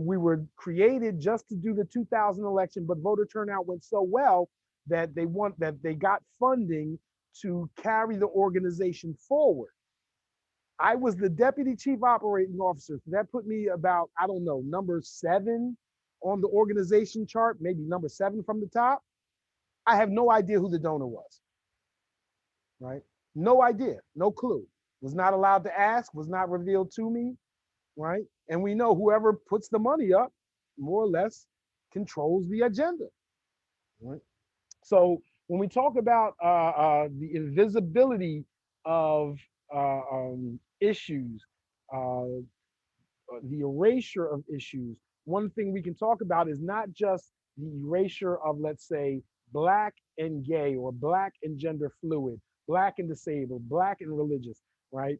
We were created just to do the 2000 election, but voter turnout went so well that they got funding to carry the organization forward. I was the deputy chief operating officer. So that put me about, I don't know, number 7 on the organization chart, maybe number 7 from the top. I have no idea who the donor was, right? No idea, no clue. Was not allowed to ask, was not revealed to me, right? And we know whoever puts the money up, more or less, controls the agenda, right? So when we talk about the invisibility of issues, the erasure of issues, one thing we can talk about is not just the erasure of, let's say, Black and gay, or Black and gender fluid, Black and disabled, Black and religious, right?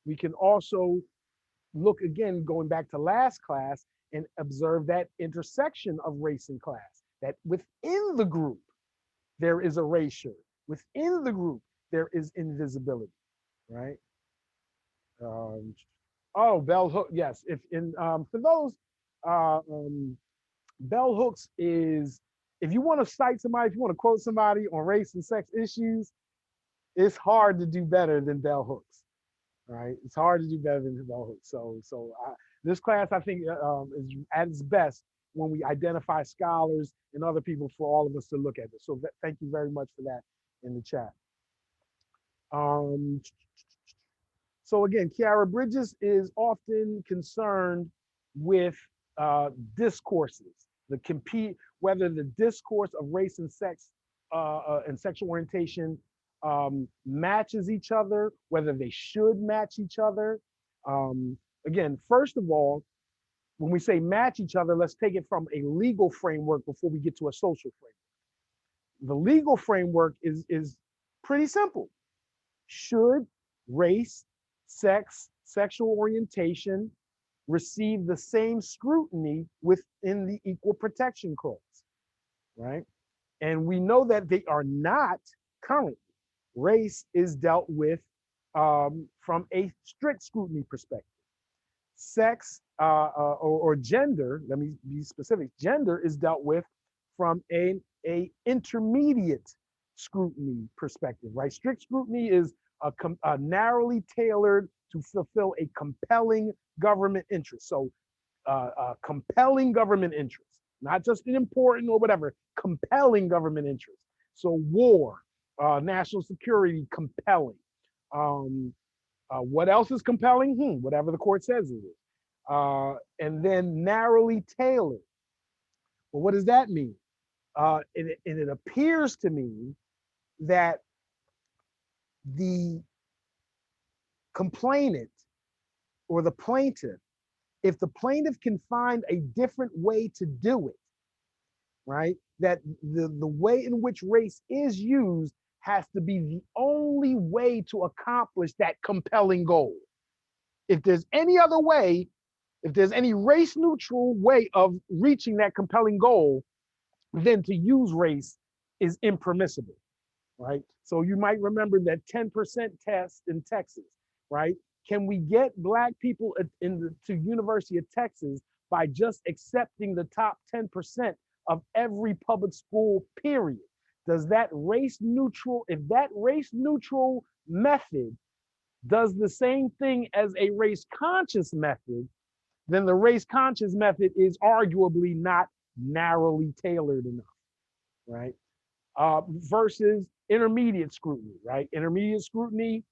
We can also look again, going back to last class, and observe that intersection of race and class, that within the group, there is erasure. Within the group, there is invisibility, right? Um, oh, bell hook, yes. If in for those, bell hooks is, if you want to cite somebody, if you want to quote somebody on race and sex issues, it's hard to do better than bell hooks, right? It's hard to do better than bell hooks. This class, I think, is at its best when we identify scholars and other people for all of us to look at this. So thank you very much for that in the chat. Um, so again, Kiara Bridges is often concerned with discourses, whether the discourse of race and sex and sexual orientation matches each other, whether they should match each other. Again, first of all, when we say match each other, let's take it from a legal framework before we get to a social framework. The legal framework is pretty simple. Should race, sex, sexual orientation receive the same scrutiny within the Equal Protection Clause, right? And we know that they are not currently. Race is dealt with from a strict scrutiny perspective. Sex or gender, let me be specific, gender is dealt with from a intermediate scrutiny perspective, right? Strict scrutiny is a narrowly tailored to fulfill a compelling government interest. So compelling government interest, not just an important or whatever, compelling government interest. So war, national security, compelling. What else is compelling? Whatever the court says it is. And then narrowly tailored. Well, what does that mean? And it appears to me that the complainant or the plaintiff, if the plaintiff can find a different way to do it, right? That the way in which race is used has to be the only way to accomplish that compelling goal. If there's any other way, if there's any race neutral way of reaching that compelling goal, then to use race is impermissible, right? So you might remember that 10% test in Texas, right? Can we get Black people to University of Texas by just accepting the top 10% of every public school, period? Does that race neutral, if that race neutral method does the same thing as a race conscious method, then the race conscious method is arguably not narrowly tailored enough, right? Versus intermediate scrutiny, right? Intermediate scrutiny,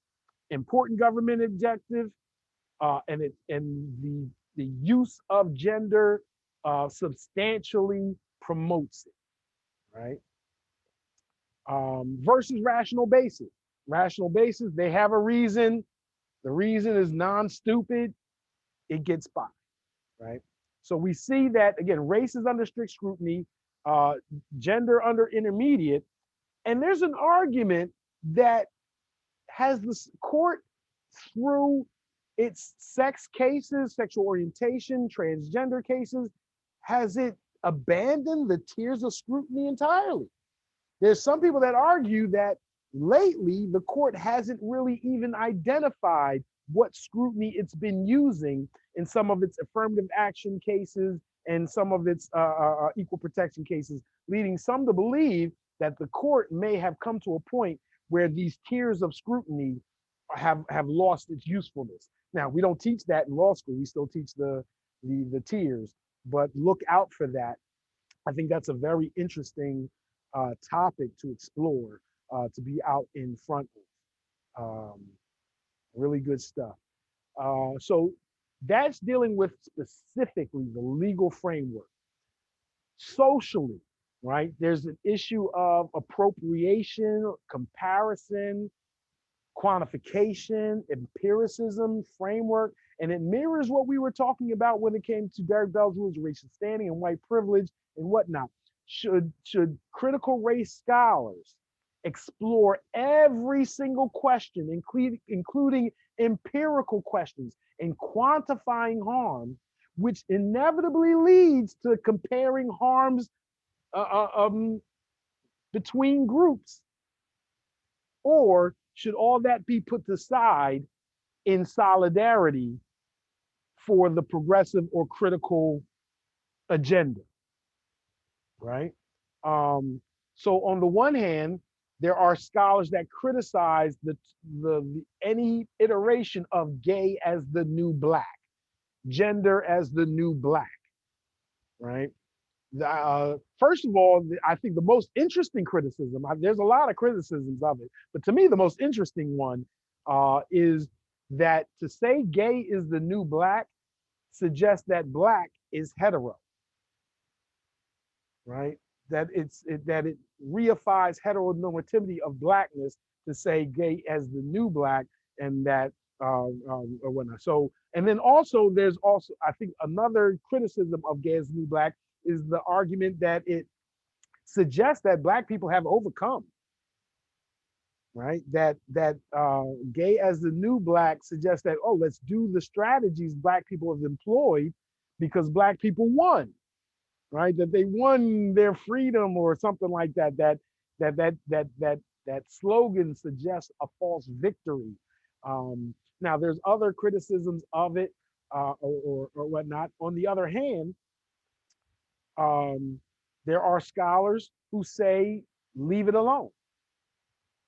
important government objective, and the the use of gender substantially promotes it, right? Versus rational basis. Rational basis, they have a reason. The reason is non-stupid. It gets by, right? So we see that again, race is under strict scrutiny, uh, gender under intermediate, and there's an argument that has the court through its sex cases, sexual orientation, transgender cases, has it abandoned the tiers of scrutiny entirely? There's some people that argue that lately the court hasn't really even identified what scrutiny it's been using in some of its affirmative action cases and some of its equal protection cases, leading some to believe that the court may have come to a point where these tiers of scrutiny have lost its usefulness. Now, we don't teach that in law school. We still teach the tiers, but look out for that. I think that's a very interesting topic to explore, to be out in front of. Really good stuff. So that's dealing with specifically the legal framework. Socially, right? There's an issue of appropriation, comparison, quantification, empiricism, framework, and it mirrors what we were talking about when it came to Derek Bell's rules of racial standing and white privilege and whatnot. Should critical race scholars explore every single question, including empirical questions and quantifying harm, which inevitably leads to comparing harms uh, uh, um, between groups? Or should all that be put aside in solidarity for the progressive or critical agenda, right? Um, so on the one hand, there are scholars that criticize the any iteration of gay as the new black, gender as the new black, right? First of all, I think the most interesting criticism, there's a lot of criticisms of it, but to me, the most interesting one is that to say gay is the new black suggests that black is hetero, right? That it reifies heteronormativity of blackness to say gay as the new black, and that or whatnot. So, and then also there's also, I think, another criticism of gay as the new black is the argument that it suggests that black people have overcome, right? That gay as the new black suggests that, oh, let's do the strategies black people have employed because black people won, right? That they won their freedom or something like that. That slogan suggests a false victory. Now, there's other criticisms of it or whatnot. On the other hand, um, there are scholars who say leave it alone,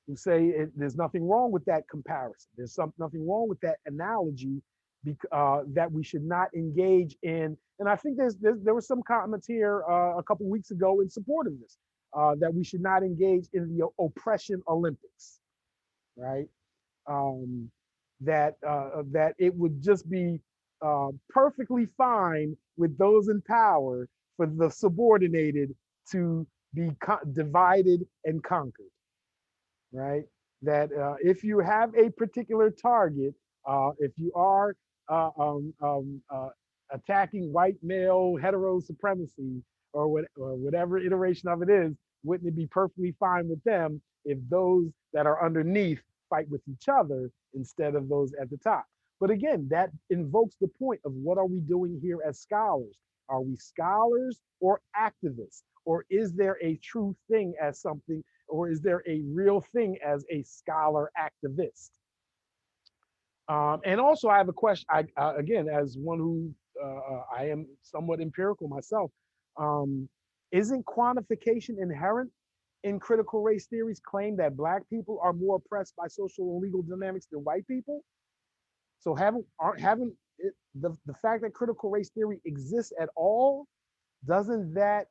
who say there's nothing wrong with that comparison. Nothing wrong with that analogy that we should not engage in. And I think there was some comments here a couple weeks ago in support of this, that we should not engage in the oppression Olympics, right? Um, that it would just be perfectly fine with those in power for the subordinated to be divided and conquered, right? That if you have a particular target, if you are uh, um, um, uh, attacking white male hetero supremacy or whatever iteration of it is, wouldn't it be perfectly fine with them if those that are underneath fight with each other instead of those at the top? But again, that invokes the point of what are we doing here as scholars? Are we scholars or activists? Or is there a true thing as something, or is there a real thing as a scholar activist? And also, I have a question. Again, as one who I am somewhat empirical myself, um, isn't quantification inherent in critical race theories claim that Black people are more oppressed by social and legal dynamics than white people? So haven't the fact that critical race theory exists at all, doesn't that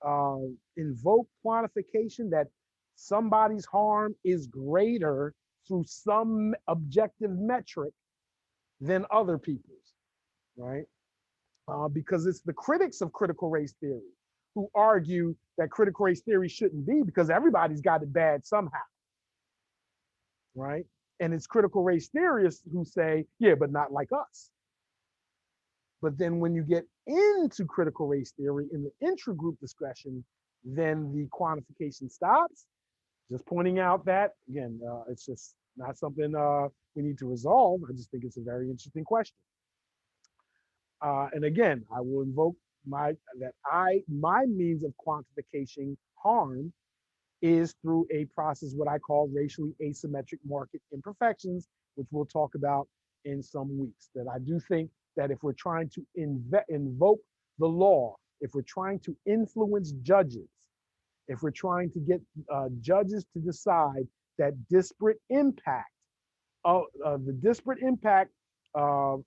uh, invoke quantification that somebody's harm is greater through some objective metric than other people's, right? because it's the critics of critical race theory who argue that critical race theory shouldn't be because everybody's got it bad somehow, right? And it's critical race theorists who say, yeah, but not like us. But then when you get into critical race theory in the intragroup discussion, then the quantification stops. Just pointing out that, again, it's just not something we need to resolve. I just think it's a very interesting question. And again, I will invoke my means of quantification harm is through a process what I call racially asymmetric market imperfections, which we'll talk about in some weeks. That I do think that if we're trying to invoke the law, if we're trying to influence judges, if we're trying to get judges to decide that disparate impact, the disparate impact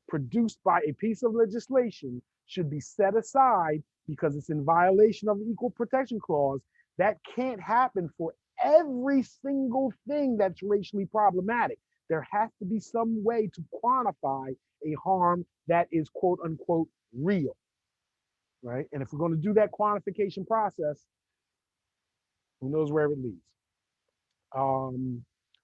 produced by a piece of legislation should be set aside because it's in violation of the Equal Protection Clause, that can't happen for every single thing that's racially problematic. There has to be some way to quantify a harm that is quote unquote real, right? And if we're going to do that quantification process, who knows where it leads?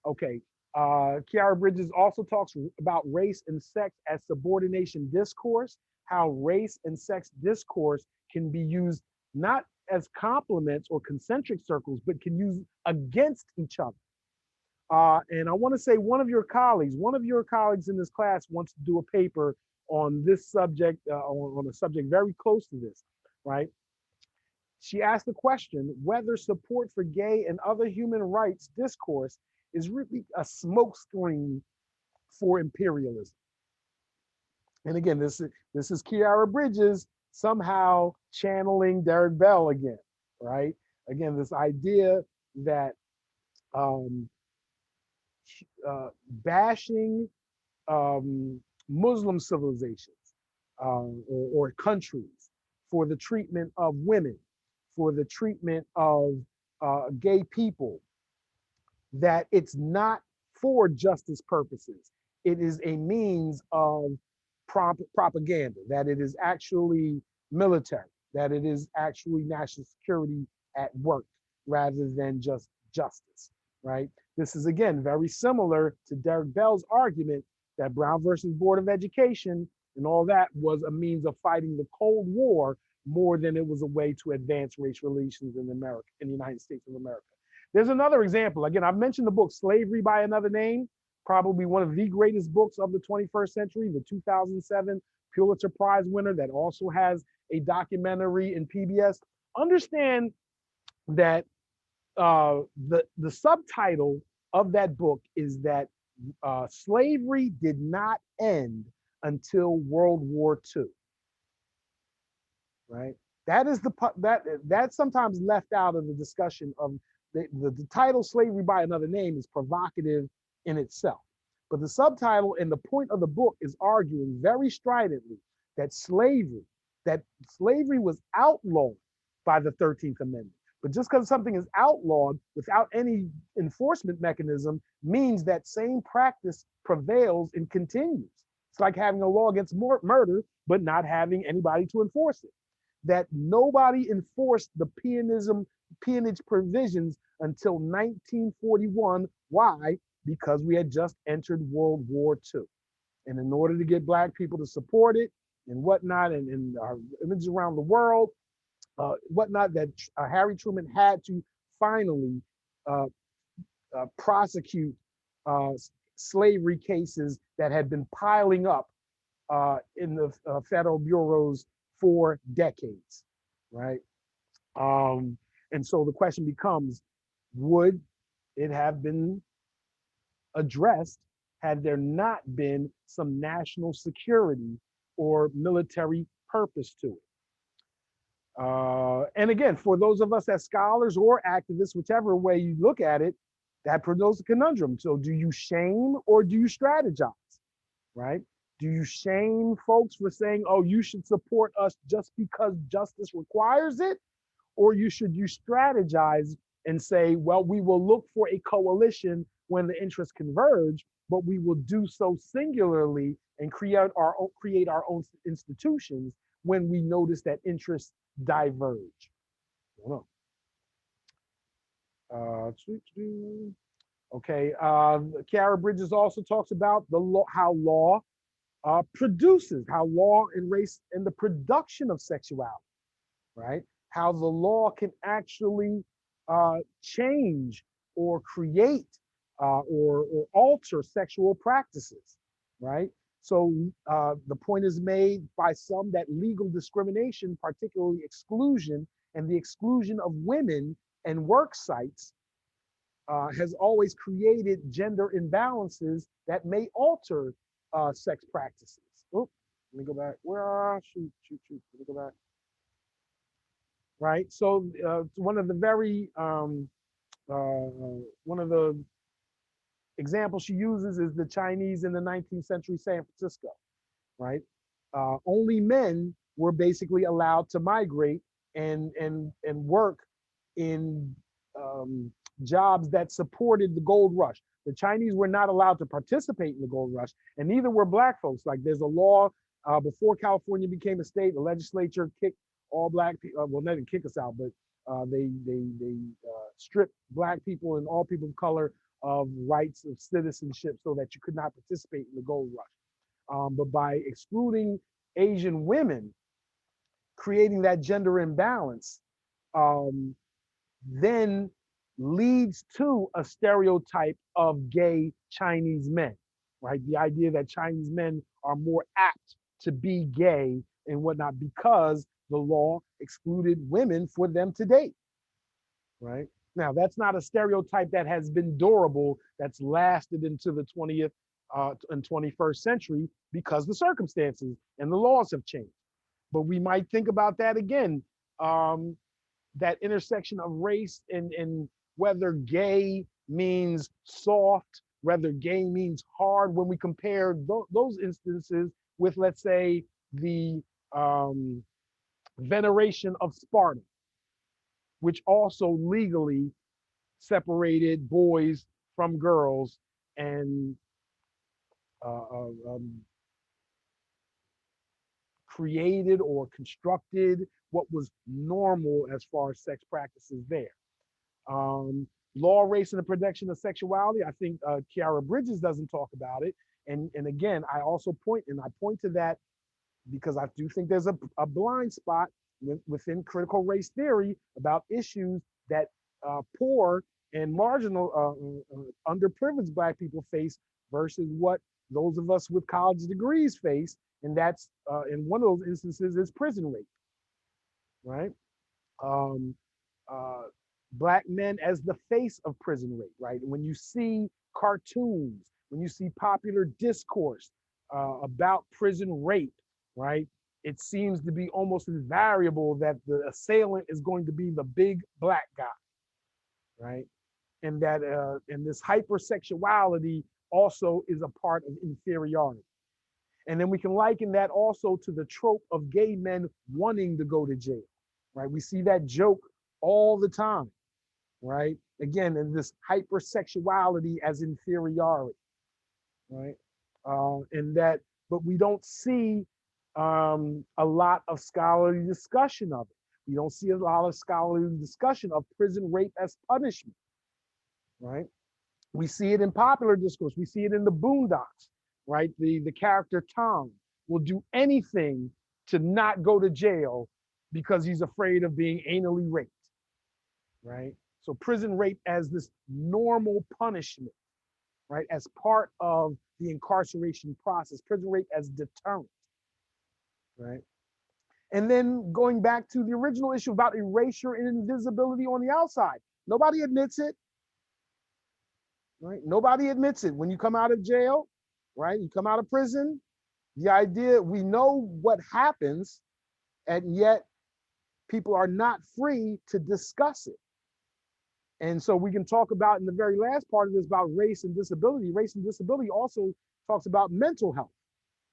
Okay. Kiara Bridges also talks about race and sex as subordination discourse, how race and sex discourse can be used not as complements or concentric circles, but can use against each other. And I want to say one of your colleagues in this class wants to do a paper on this subject, on a subject very close to this, right? She asked the question whether support for gay and other human rights discourse is really a smokescreen for imperialism. And again, this is Kiara Bridges somehow channeling Derek Bell again, right? Again, this idea that um, bashing Muslim civilizations or countries for the treatment of women, for the treatment of gay people, that it's not for justice purposes. It is a means of propaganda, that it is actually military, that it is actually national security at work rather than just justice, right? This is, again, very similar to Derek Bell's argument that Brown versus Board of Education and all that was a means of fighting the Cold War more than it was a way to advance race relations in America, in the United States of America. There's another example. Again, I've mentioned the book Slavery by Another Name, probably one of the greatest books of the 21st century, the 2007 Pulitzer Prize winner that also has a documentary in PBS. Understand that the subtitle of that book is that slavery did not end until World War II, right? That is that's sometimes left out of the discussion of the title Slavery by Another Name is provocative in itself. But the subtitle and the point of the book is arguing very stridently that slavery was outlawed by the 13th Amendment. But just because something is outlawed without any enforcement mechanism means that same practice prevails and continues. It's like having a law against murder, but not having anybody to enforce it. That nobody enforced the peonage provisions until 1941. Why? Because we had just entered World War II. And in order to get Black people to support it and whatnot, and our images around the world, whatnot, that Harry Truman had to finally prosecute slavery cases that had been piling up in the federal bureaus for decades, right? And so the question becomes, would it have been addressed had there not been some national security or military purpose to it? And again, for those of us as scholars or activists, whichever way you look at it, that presents a conundrum. So do you shame or do you strategize, right? Do you shame folks for saying, oh, you should support us just because justice requires it? Or should you strategize and say, well, we will look for a coalition when the interests converge, but we will do so singularly and create our own institutions when we notice that interests diverge. Hold on. Okay. Kiara Bridges also talks about the law, how law produces, how law and race and the production of sexuality, right? How the law can actually change or create or alter sexual practices, right? So the point is made by some that legal discrimination, particularly exclusion and the exclusion of women and work sites, has always created gender imbalances that may alter sex practices. Oop, let me go back. Where are, shoot. Let me go back. Right. So one of the very one of the examples she uses is the Chinese in the 19th century San Francisco. Right. Only men were basically allowed to migrate and work in jobs that supported the gold rush. The Chinese were not allowed to participate in the gold rush, and neither were black folks. Like there's a law before California became a state, the legislature kicked all black people. Well, they didn't kick us out, but they stripped black people and all people of color of rights of citizenship so that you could not participate in the gold rush. But by excluding Asian women, creating that gender imbalance, um, then leads to a stereotype of gay Chinese men, right? The idea that Chinese men are more apt to be gay and whatnot because the law excluded women for them to date, right? Now, that's not a stereotype that has been durable, that's lasted into the 20th and 21st century because the circumstances and the laws have changed. But we might think about that again, that intersection of race and whether gay means soft, whether gay means hard, when we compare those instances with, let's say, the um, veneration of Sparta, which also legally separated boys from girls and uh, uh, um, created or constructed what was normal as far as sex practices there. Um, Law, race, and the protection of sexuality. I think Kiara Bridges doesn't talk about it. And again, I also point to that because I do think there's a blind spot within critical race theory about issues that poor and marginal, underprivileged Black people face versus what those of us with college degrees face. And that's, in one of those instances, is prison rape, right? Um, uh, Black men as the face of prison rape, right? When you see cartoons, when you see popular discourse about prison rape, right? It seems to be almost invariable that the assailant is going to be the big Black guy, right? And that and this hypersexuality also is a part of inferiority. And then we can liken that also to the trope of gay men wanting to go to jail, right? We see that joke all the time, right? Again, in this hypersexuality as inferiority, right? And that, but we don't see a lot of scholarly discussion of it. We don't see a lot of scholarly discussion of prison rape as punishment, right? We see it in popular discourse. We see it in the Boondocks, right? The character Tom will do anything to not go to jail because he's afraid of being anally raped, right? So prison rape as this normal punishment, right? As part of the incarceration process, prison rape as deterrent, right? And then going back to the original issue about erasure and invisibility on the outside, nobody admits it, right? Nobody admits it. When you come out of jail, right? You come out of prison, the idea, we know what happens, and yet people are not free to discuss it. And so we can talk about in the very last part of this about race and disability. Race and disability also talks about mental health.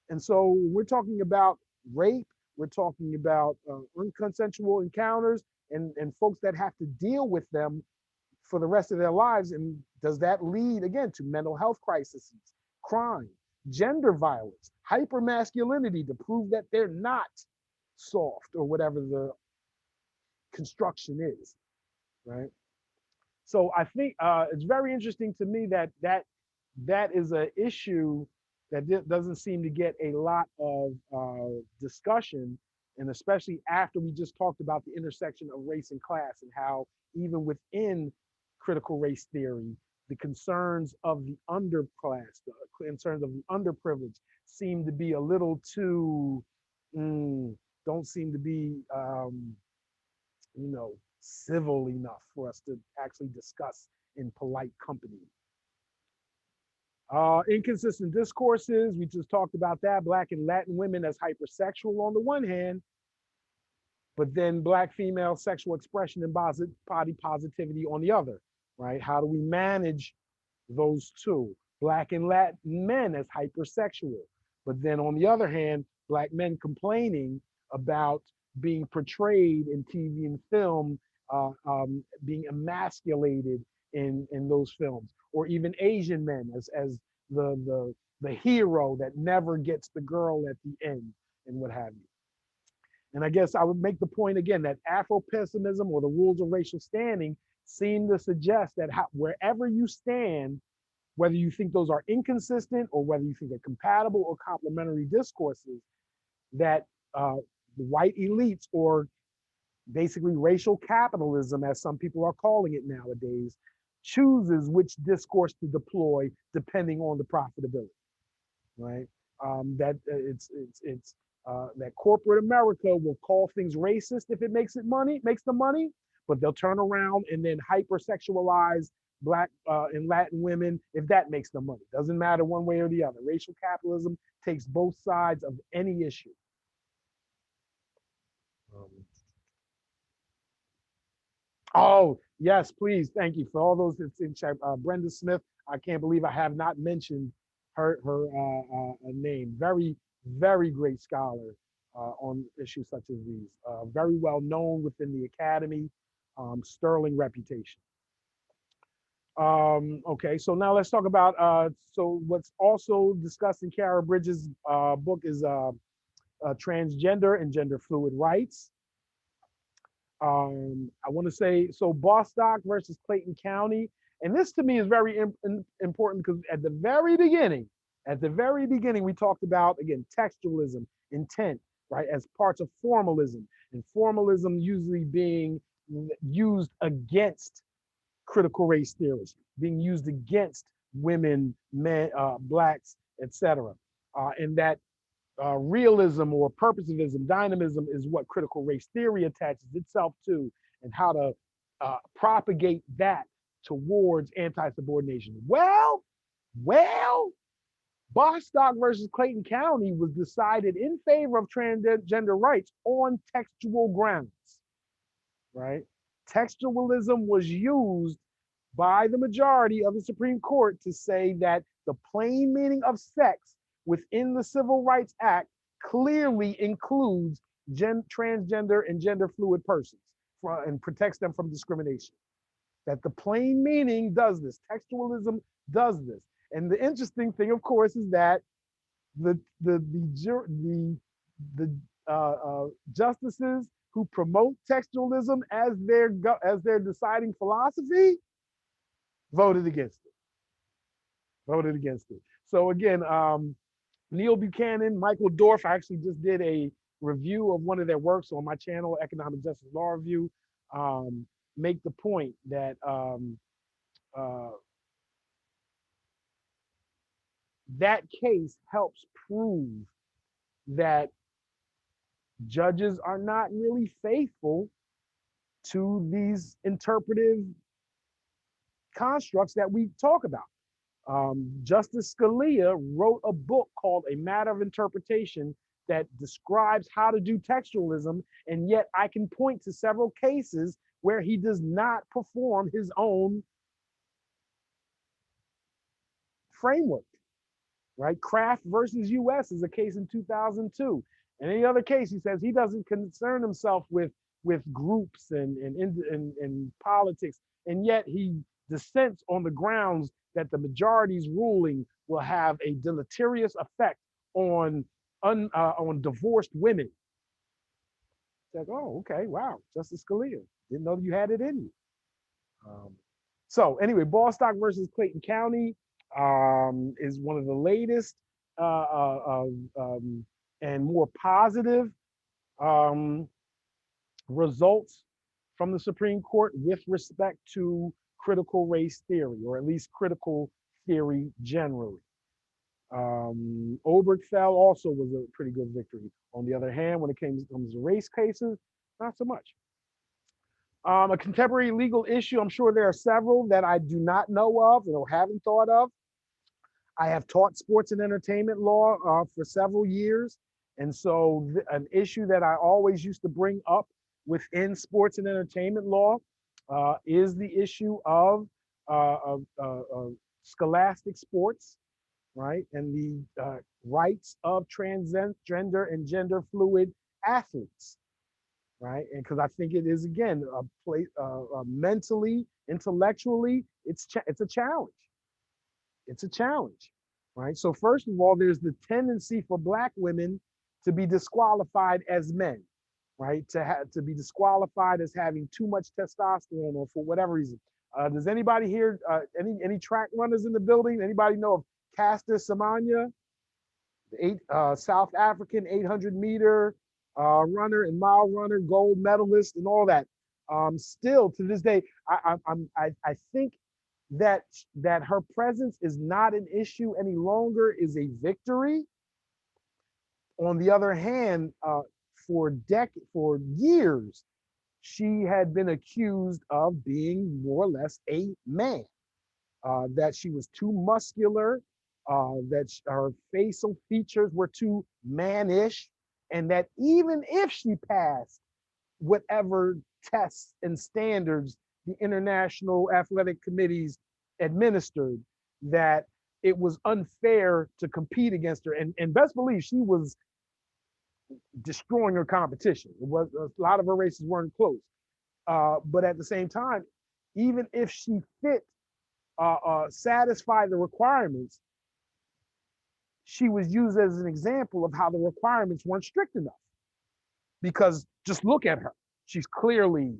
And so we're talking about rape, we're talking about unconsensual encounters and folks that have to deal with them for the rest of their lives. And does that lead again to mental health crises, crime, gender violence, hypermasculinity to prove that they're not soft, or whatever the construction is, right? So I think it's very interesting to me that that is an issue that doesn't seem to get a lot of discussion, and especially after we just talked about the intersection of race and class and how even within critical race theory, the concerns of the underclass, the concerns of the underprivileged, seem to be a little too, mm, don't seem to be civil enough for us to actually discuss in polite company. Inconsistent discourses, we just talked about that. Black and Latin women as hypersexual on the one hand, but then Black female sexual expression and body positivity on the other, right? How do we manage those two? Black and Latin men as hypersexual, but then on the other hand, Black men complaining about being portrayed in TV and film, being emasculated in those films, or even Asian men as the hero that never gets the girl at the end and what have you. And I guess I would make the point again that Afro-pessimism or the rules of racial standing seem to suggest that wherever you stand, whether you think those are inconsistent or whether you think they're compatible or complementary discourses, that the white elites, or basically racial capitalism, as some people are calling it nowadays, chooses which discourse to deploy depending on the profitability, right? That it's that corporate America will call things racist if it makes the money, but they'll turn around and then hypersexualize Black and Latin women if that makes them money. Doesn't matter one way or the other. Racial capitalism takes both sides of any issue. Um, oh, yes, please. Thank you for all those that's in chat. Brenda Smith, I can't believe I have not mentioned her name. Very, very great scholar on issues such as these. Very well known within the academy, sterling reputation. Okay, so now let's talk about so what's also discussed in Kara Bridges' book is transgender and gender fluid rights. I want to say so Bostock versus Clayton County, and this to me is very important because at the very beginning, we talked about again textualism, intent, right, as parts of formalism, and formalism usually being used against critical race theorists, being used against women, men, blacks, etc. And that realism or purposivism, dynamism is what critical race theory attaches itself to, and how to propagate that towards anti-subordination. Well, Bostock versus Clayton County was decided in favor of transgender rights on textual grounds, right? Textualism was used by the majority of the Supreme Court to say that the plain meaning of sex within the Civil Rights Act clearly includes transgender and gender fluid persons and protects them from discrimination. That the plain meaning does this, textualism does this. And the interesting thing, of course, is that the justices who promote textualism as their deciding philosophy voted against it. Voted against it. So again, Neil Buchanan, Michael Dorf, I actually just did a review of one of their works on my channel, Economic Justice Law Review, make the point that that case helps prove that judges are not really faithful to these interpretive constructs that we talk about. Justice Scalia wrote a book called A Matter of Interpretation that describes how to do textualism, and yet I can point to several cases where he does not perform his own framework, right? Kraft versus US is a case in 2002. And any other case, he says he doesn't concern himself with groups and politics, and yet he dissents on the grounds that the majority's ruling will have a deleterious effect on divorced women. It's like, oh, okay, wow, Justice Scalia. Didn't know you had it in you. Um, so anyway, Ballstock versus Clayton County is one of the latest and more positive um, results from the Supreme Court with respect to critical race theory, or at least critical theory generally. Obergefell also was a pretty good victory. On the other hand, when it comes to race cases, not so much. A contemporary legal issue, I'm sure there are several that I do not know of or haven't thought of. I have taught sports and entertainment law for several years. And so, an issue that I always used to bring up within sports and entertainment law is the issue of scholastic sports, right? And the rights of transgender and gender fluid athletes, right? And because I think it is, again, a place mentally, intellectually, it's a challenge. It's a challenge, right? So first of all, there's the tendency for Black women to be disqualified as men, right? To be disqualified as having too much testosterone or for whatever reason. Does anybody here, any track runners in the building? Anybody know of Caster Semenya, the South African 800-meter runner and mile runner, gold medalist, and all that? Still to this day, I think that her presence is not an issue any longer is a victory. On the other hand, for years, she had been accused of being more or less a man, that she was too muscular, that her facial features were too mannish, and that even if she passed whatever tests and standards the international athletic committees administered, that it was unfair to compete against her. And best believe she was destroying her competition. It was a lot of her races weren't close. But at the same time, even if she satisfied the requirements, she was used as an example of how the requirements weren't strict enough. Because just look at her. She's clearly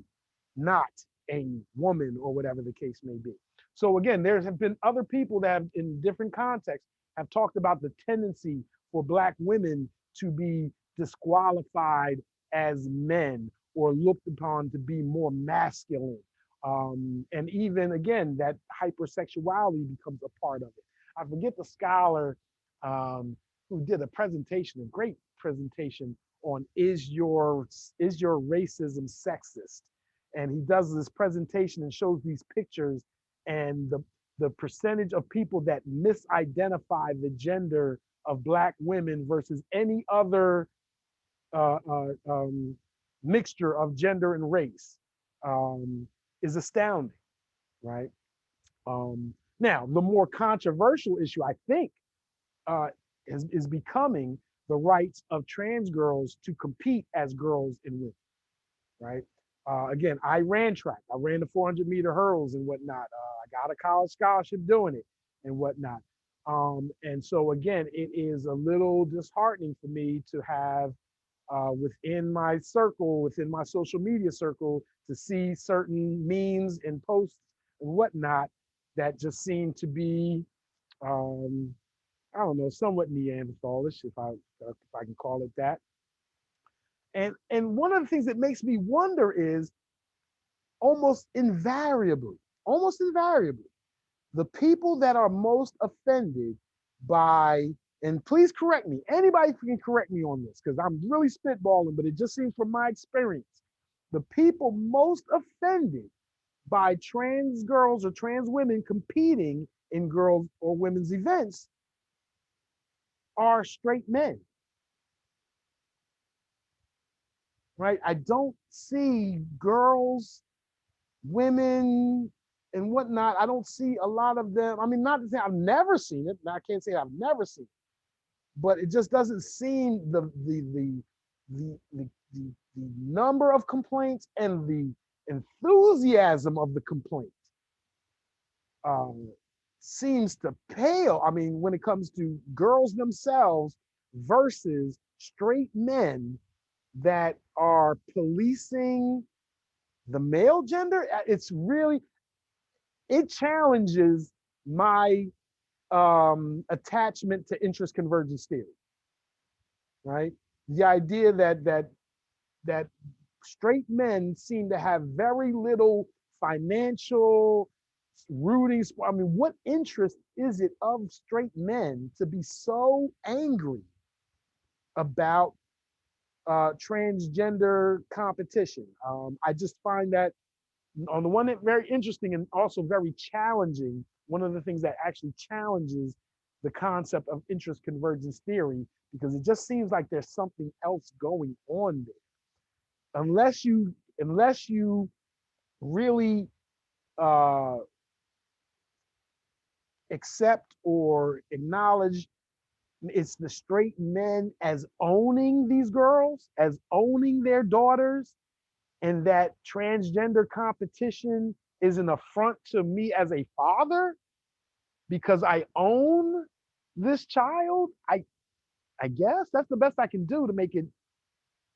not a woman or whatever the case may be. So again, there have been other people that have, in different contexts, have talked about the tendency for Black women to be disqualified as men or looked upon to be more masculine. And even again, that hypersexuality becomes a part of it. I forget the scholar who did a presentation, a great presentation on is your racism sexist? And he does this presentation and shows these pictures and the percentage of people that misidentify the gender of Black women versus any other uh, uh, um, mixture of gender and race is astounding, right? Now, the more controversial issue, I think, uh, is becoming the rights of trans girls to compete as girls and women, right? Again, I ran track. I ran the 400-meter hurdles and whatnot. I got a college scholarship doing it and whatnot. And so again, it is a little disheartening for me to have within my circle, within my social media circle, to see certain memes and posts and whatnot that just seem to be, I don't know, somewhat Neanderthalish, if I can call it that. And one of the things that makes me wonder is almost invariably, almost invariably, the people that are most offended by, and please correct me, anybody can correct me on this because I'm really spitballing, but it just seems from my experience, the people most offended by trans girls or trans women competing in girls or women's events are straight men, right? I don't see girls, women, and whatnot. I don't see a lot of them. I mean, not to say I've never seen it. I can't say I've never seen it, but it just doesn't seem the number of complaints and the enthusiasm of the complaint um, seems to pale. I mean, when it comes to girls themselves versus straight men that are policing the male gender. It's really, it challenges my attachment to interest convergence theory, right? The idea that straight men seem to have very little financial rooting. I mean, what interest is it of straight men to be so angry about transgender competition? I just find that on the one hand, very interesting and also very challenging. One of the things that actually challenges the concept of interest convergence theory, because it just seems like there's something else going on there. Unless you really uh, accept or acknowledge it's the straight men as owning these girls, as owning their daughters, and that transgender competition is an affront to me as a father because I own this child. I guess that's the best I can do to make it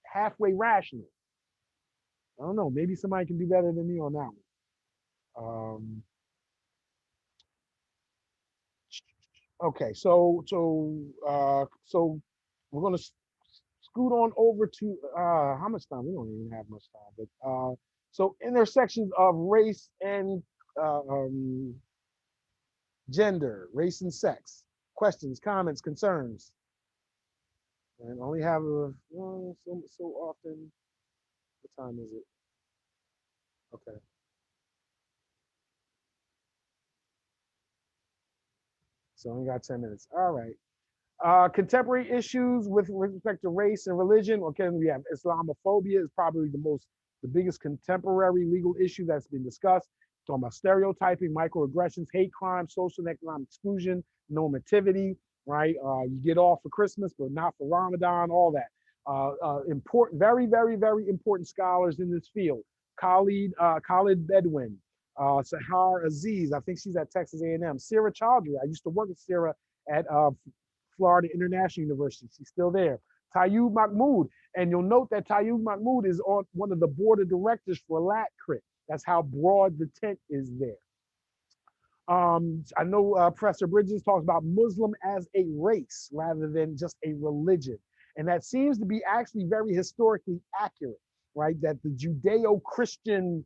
halfway rational. I don't know. Maybe somebody can do better than me on that one. Okay, so we're gonna scoot on over to how much time? We don't even have much time, but so intersections of race and gender, race and sex. Questions, comments, concerns, and only have a well, so often. What time is it? Okay, so we got 10 minutes. All right. Contemporary issues with respect to race and religion. Okay, we have Islamophobia is probably the biggest contemporary legal issue that's been discussed. Talking about stereotyping, microaggressions, hate crime, social and economic exclusion, normativity. Right, you get off for Christmas, but not for Ramadan. All that. Important, very, very, very important scholars in this field. Khalid Bedouin, Sahar Aziz. I think she's at Texas A&M. Sarah Chaudhry. I used to work with Sarah at Florida International University. She's still there. Tayyub Mahmood. And you'll note that Tayyub Mahmood is on one of the board of directors for LATCRIT. That's how broad the tent is there. I know Professor Bridges talks about Muslim as a race rather than just a religion. And that seems to be actually very historically accurate, right? That the Judeo-Christian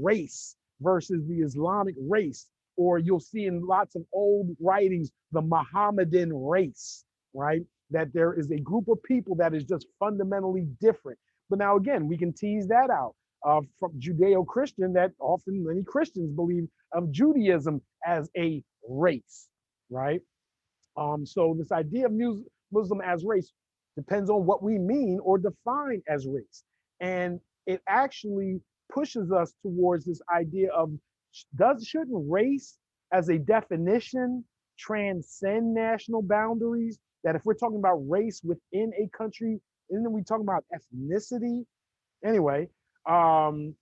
race versus the Islamic race, or you'll see in lots of old writings, the Mohammedan race, right? That there is a group of people that is just fundamentally different. But now again, we can tease that out from Judeo-Christian, that often many Christians believe of Judaism as a race, right? So this idea of Muslim as race depends on what we mean or define as race. And it actually pushes us towards this idea of shouldn't race as a definition transcend national boundaries? That if we're talking about race within a country, isn't we talking about ethnicity? Anyway, um,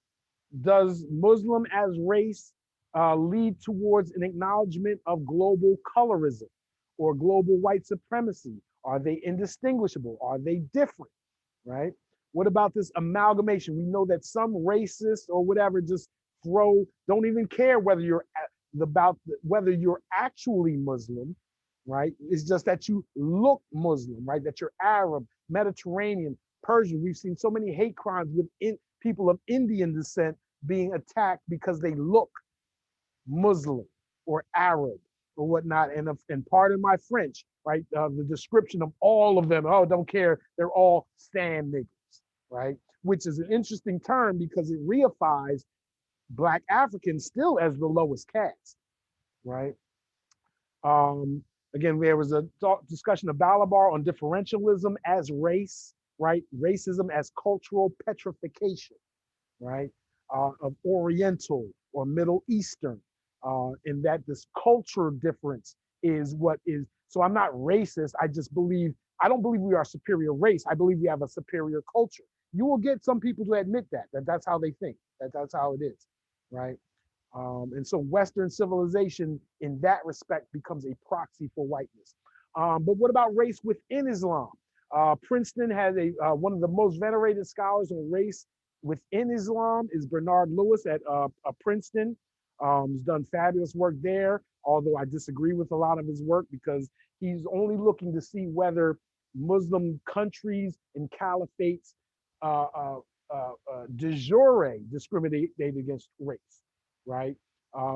does Muslim as race lead towards an acknowledgement of global colorism or global white supremacy? Are they indistinguishable? Are they different? Right? What about this amalgamation? We know that some racists or whatever just don't even care whether whether you're actually Muslim, right? It's just that you look Muslim, right? That you're Arab, Mediterranean, Persian. We've seen so many hate crimes with people of Indian descent being attacked because they look Muslim or Arab or whatnot. And pardon my French, right? The description of all of them, oh, don't care, they're all sand niggas, right? Which is an interesting term because it reifies Black Africans still as the lowest caste, right? Um, Again, there was a discussion of Balabar on differentialism as race, right? Racism as cultural petrification, right? Of Oriental or Middle Eastern, in that this culture difference is what is. So I'm not racist. I don't believe we are a superior race. I believe we have a superior culture. You will get some people to admit that that's how they think, that's how it is, right? And so Western civilization in that respect becomes a proxy for whiteness. But what about race within Islam? Princeton has one of the most venerated scholars on race within Islam is Bernard Lewis at Princeton. He's done fabulous work there, although I disagree with a lot of his work because he's only looking to see whether Muslim countries and caliphates uh, uh, de jure discriminated against race, right?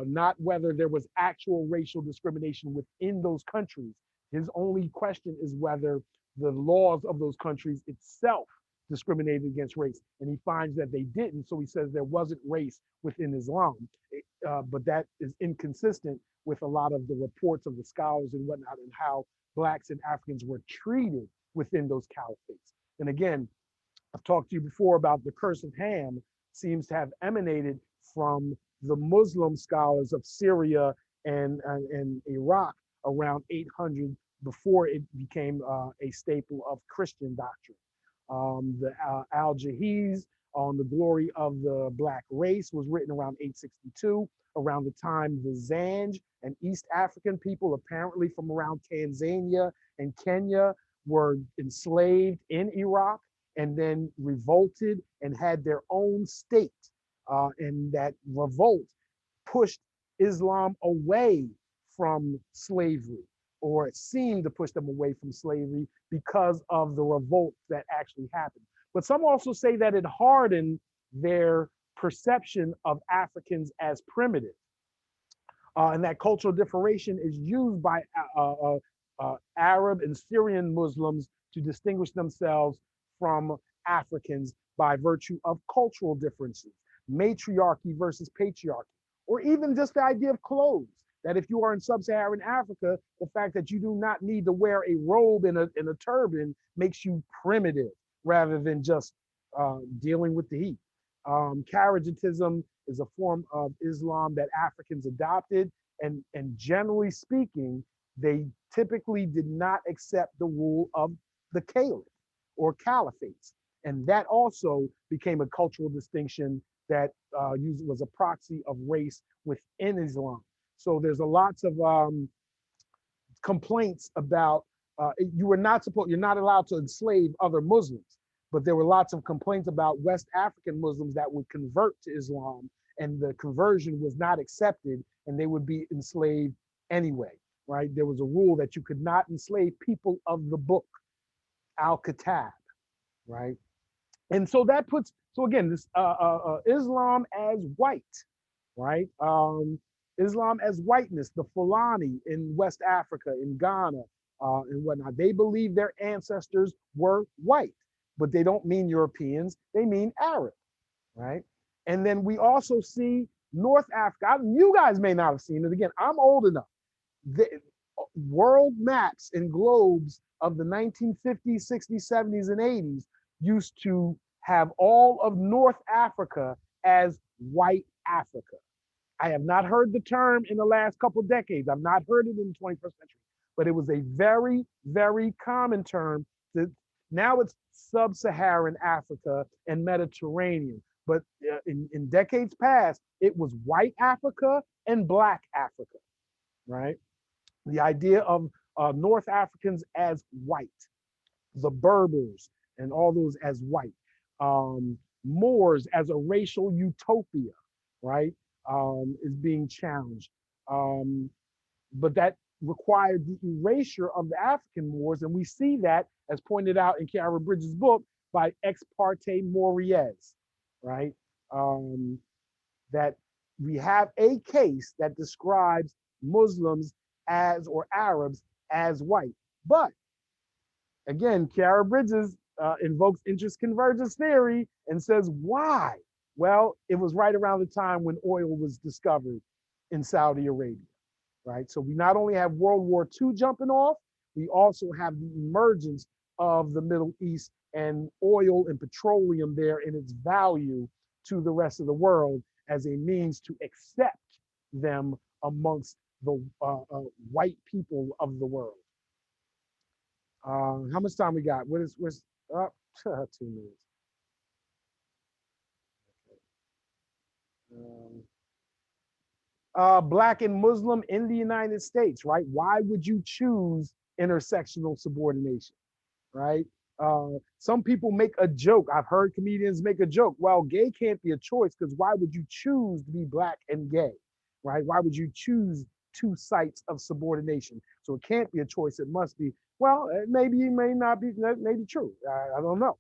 Not whether there was actual racial discrimination within those countries. His only question is whether the laws of those countries itself discriminated against race. And he finds that they didn't. So he says there wasn't race within Islam. But that is inconsistent with a lot of the reports of the scholars and whatnot and how Blacks and Africans were treated within those caliphates. And again, I've talked to you before about the curse of Ham seems to have emanated from the Muslim scholars of Syria and Iraq around 800 before it became a staple of Christian doctrine. The Al-Jahiz on the glory of the Black race was written around 862, around the time the Zanj and East African people, apparently from around Tanzania and Kenya, were enslaved in Iraq and then revolted and had their own state. And that revolt pushed Islam away from slavery, or it seemed to push them away from slavery because of the revolt that actually happened. But some also say that it hardened their perception of Africans as primitive. And that cultural differentiation is used by Arab and Syrian Muslims to distinguish themselves from Africans by virtue of cultural differences, matriarchy versus patriarchy, or even just the idea of clothes. That if you are in sub-Saharan Africa, the fact that you do not need to wear a robe and a turban makes you primitive rather than just dealing with the heat. Kharijitism is a form of Islam that Africans adopted, and generally speaking, they typically did not accept the rule of the caliph or caliphates. And that also became a cultural distinction that was a proxy of race within Islam. So there's a lots of complaints about you're not allowed to enslave other Muslims, but there were lots of complaints about West African Muslims that would convert to Islam, and the conversion was not accepted, and they would be enslaved anyway. Right? There was a rule that you could not enslave people of the book, Al-Kitab, right? And so that puts so again this Islam as white, right? Islam as whiteness, the Fulani in West Africa, in Ghana, and whatnot. They believe their ancestors were white, but they don't mean Europeans, they mean Arab, right? And then we also see North Africa. You guys may not have seen it. Again, I'm old enough. The world maps and globes of the 1950s, 60s, 70s, and 80s used to have all of North Africa as white Africa. I have not heard the term in the last couple of decades. I've not heard it in the 21st century, but it was a very, very common term. That now it's sub-Saharan Africa and Mediterranean. But in decades past, it was white Africa and black Africa, right? The idea of North Africans as white, the Berbers and all those as white, Moors as a racial utopia, right, is being challenged. But that required the erasure of the African Moors, and we see that, as pointed out in Kiara Bridges' book, by ex parte Moriez, right? That we have a case that describes Muslims as, or Arabs as white. But again, Kiara Bridges invokes interest convergence theory and says, why? Well, it was right around the time when oil was discovered in Saudi Arabia, right? So we not only have World War II jumping off, we also have the emergence of the Middle East and oil and petroleum there in its value to the rest of the world as a means to accept them amongst the white people of the world. How much time we got? What's 2 minutes? Black and Muslim in the United States, right? Why would you choose intersectional subordination, right? Some people make a joke. I've heard comedians make a joke. Well, gay can't be a choice because why would you choose to be black and gay, right? Why would you choose two sites of subordination? So it can't be a choice. It must be. Well, maybe it may not be. That may be true. I don't know.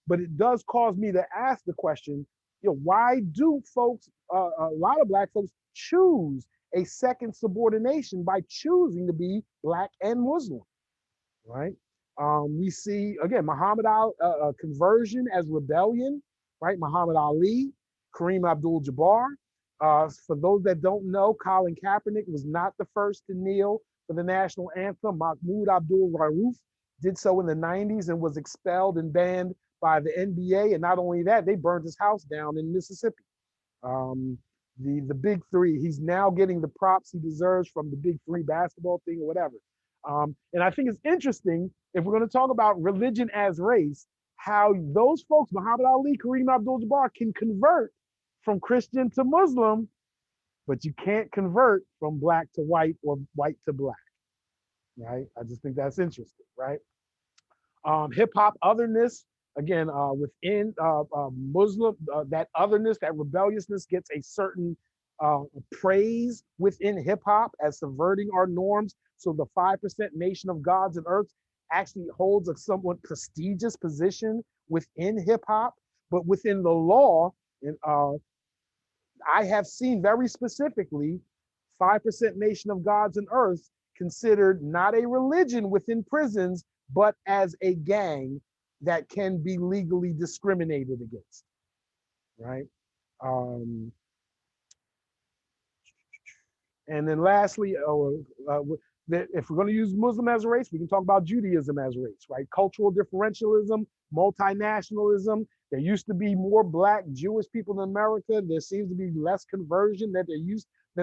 But it does cause me to ask the question, why do folks, a lot of black folks, choose a second subordination by choosing to be black and Muslim, right? We see again Muhammad Ali conversion as rebellion, right? Muhammad Ali, Kareem Abdul-Jabbar. For those that don't know, Colin Kaepernick was not the first to kneel for the national anthem. Mahmoud Abdul Rauf did so in the 90s and was expelled and banned by the NBA. And not only that, they burned his house down in Mississippi. Um, the big three, he's now getting the props he deserves from the big three basketball thing or whatever. And I think it's interesting if we're going to talk about religion as race, how those folks, Muhammad Ali, Kareem Abdul-Jabbar, can convert from Christian to Muslim, but you can't convert from black to white or white to black, right? I just think that's interesting, right? Hip hop otherness, again, within Muslim, that otherness, that rebelliousness gets a certain praise within hip hop as subverting our norms. So the 5% nation of gods and earths actually holds a somewhat prestigious position within hip hop, but within the law, and I have seen very specifically 5% nation of gods and earths considered not a religion within prisons, but as a gang that can be legally discriminated against, right? Um, and then lastly, if we're going to use Muslim as a race, we can talk about Judaism as a race, right? Cultural differentialism, multinationalism. There used to be more black Jewish people in America. There seems to be less conversion than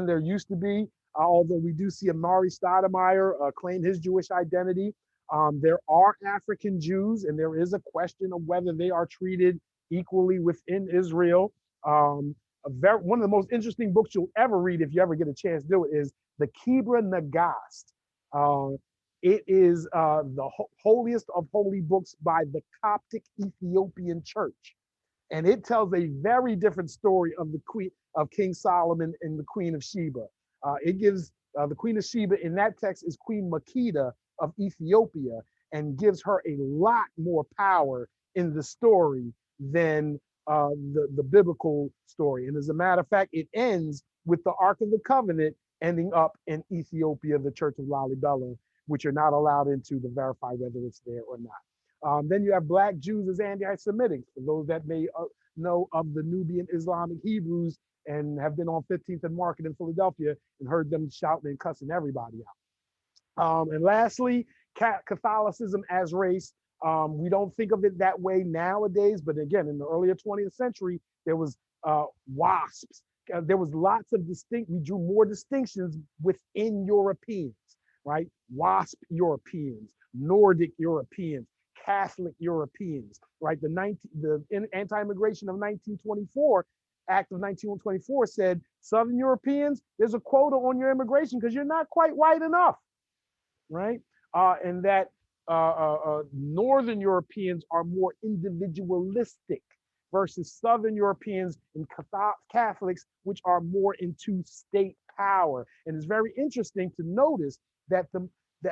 there used to be. Although we do see Amari Stoudemire claim his Jewish identity. There are African Jews, and there is a question of whether they are treated equally within Israel. One of the most interesting books you'll ever read, if you ever get a chance to do it, is the Kibra Nagast. It is the holiest of holy books by the Coptic Ethiopian Church, and it tells a very different story of the queen of King Solomon and the Queen of Sheba. It gives the Queen of Sheba in that text is Queen Makeda of Ethiopia, and gives her a lot more power in the story than the biblical story. And as a matter of fact, it ends with the Ark of the Covenant ending up in Ethiopia, the Church of Lalibela, which you're not allowed into to verify whether it's there or not. Then you have Black Jews as anti-Semitic, for those that may know of the Nubian Islamic Hebrews and have been on 15th and Market in Philadelphia and heard them shouting and cussing everybody out. And lastly, Catholicism as race. We don't think of it that way nowadays, but again, in the earlier 20th century, there was WASPs. There was lots of we drew more distinctions within Europeans, right? WASP Europeans, Nordic Europeans, Catholic Europeans, right? The anti-immigration of 1924, Act of 1924 said, Southern Europeans, there's a quota on your immigration because you're not quite white enough, right? And that Northern Europeans are more individualistic versus Southern Europeans and Catholics, which are more into state power. And it's very interesting to notice that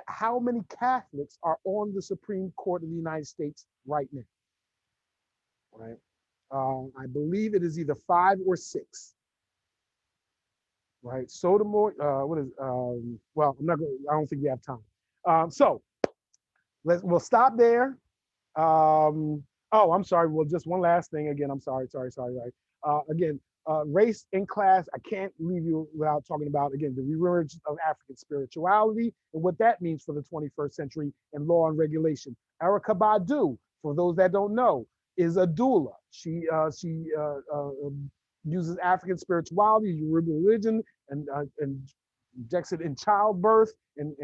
how many Catholics are on the Supreme Court of the United States right now, right? I believe it is either 5 or 6, right? Sotomayor, what is, well, I don't think we have time. So we'll stop there. Oh, I'm sorry. Well, just one last thing. Again, I'm sorry. Again, race and class. I can't leave you without talking about, again, the reemergence of African spirituality and what that means for the 21st century and law and regulation. Erykah Badu, for those that don't know, is a doula. She uses African spirituality, Yoruba religion, and injects it in childbirth and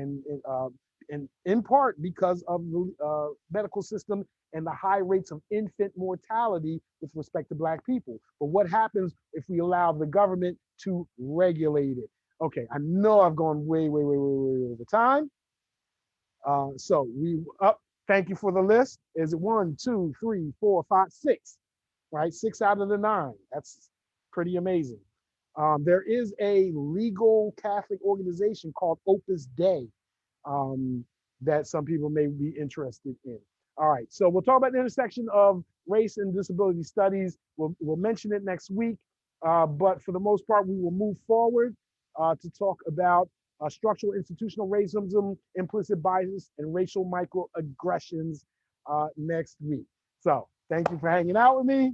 in part because of the medical system and the high rates of infant mortality with respect to Black people. But what happens if we allow the government to regulate it? Okay, I know I've gone way over time. So we up. thank you for the list. Is it 1, 2, 3, 4, 5, 6? Right, 6 out of the 9. That's pretty amazing. There is a legal Catholic organization called Opus Dei um, that some people may be interested in. All right, so we'll talk about the intersection of race and disability studies. We'll mention it next week, but for the most part, we will move forward to talk about structural institutional racism, implicit bias, and racial microaggressions next week. So thank you for hanging out with me.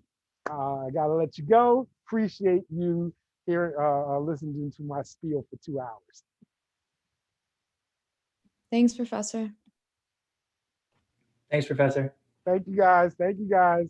I gotta let you go. Appreciate you here listening to my spiel for 2 hours. Thanks, Professor. Thanks, Professor. Thank you guys. Thank you guys.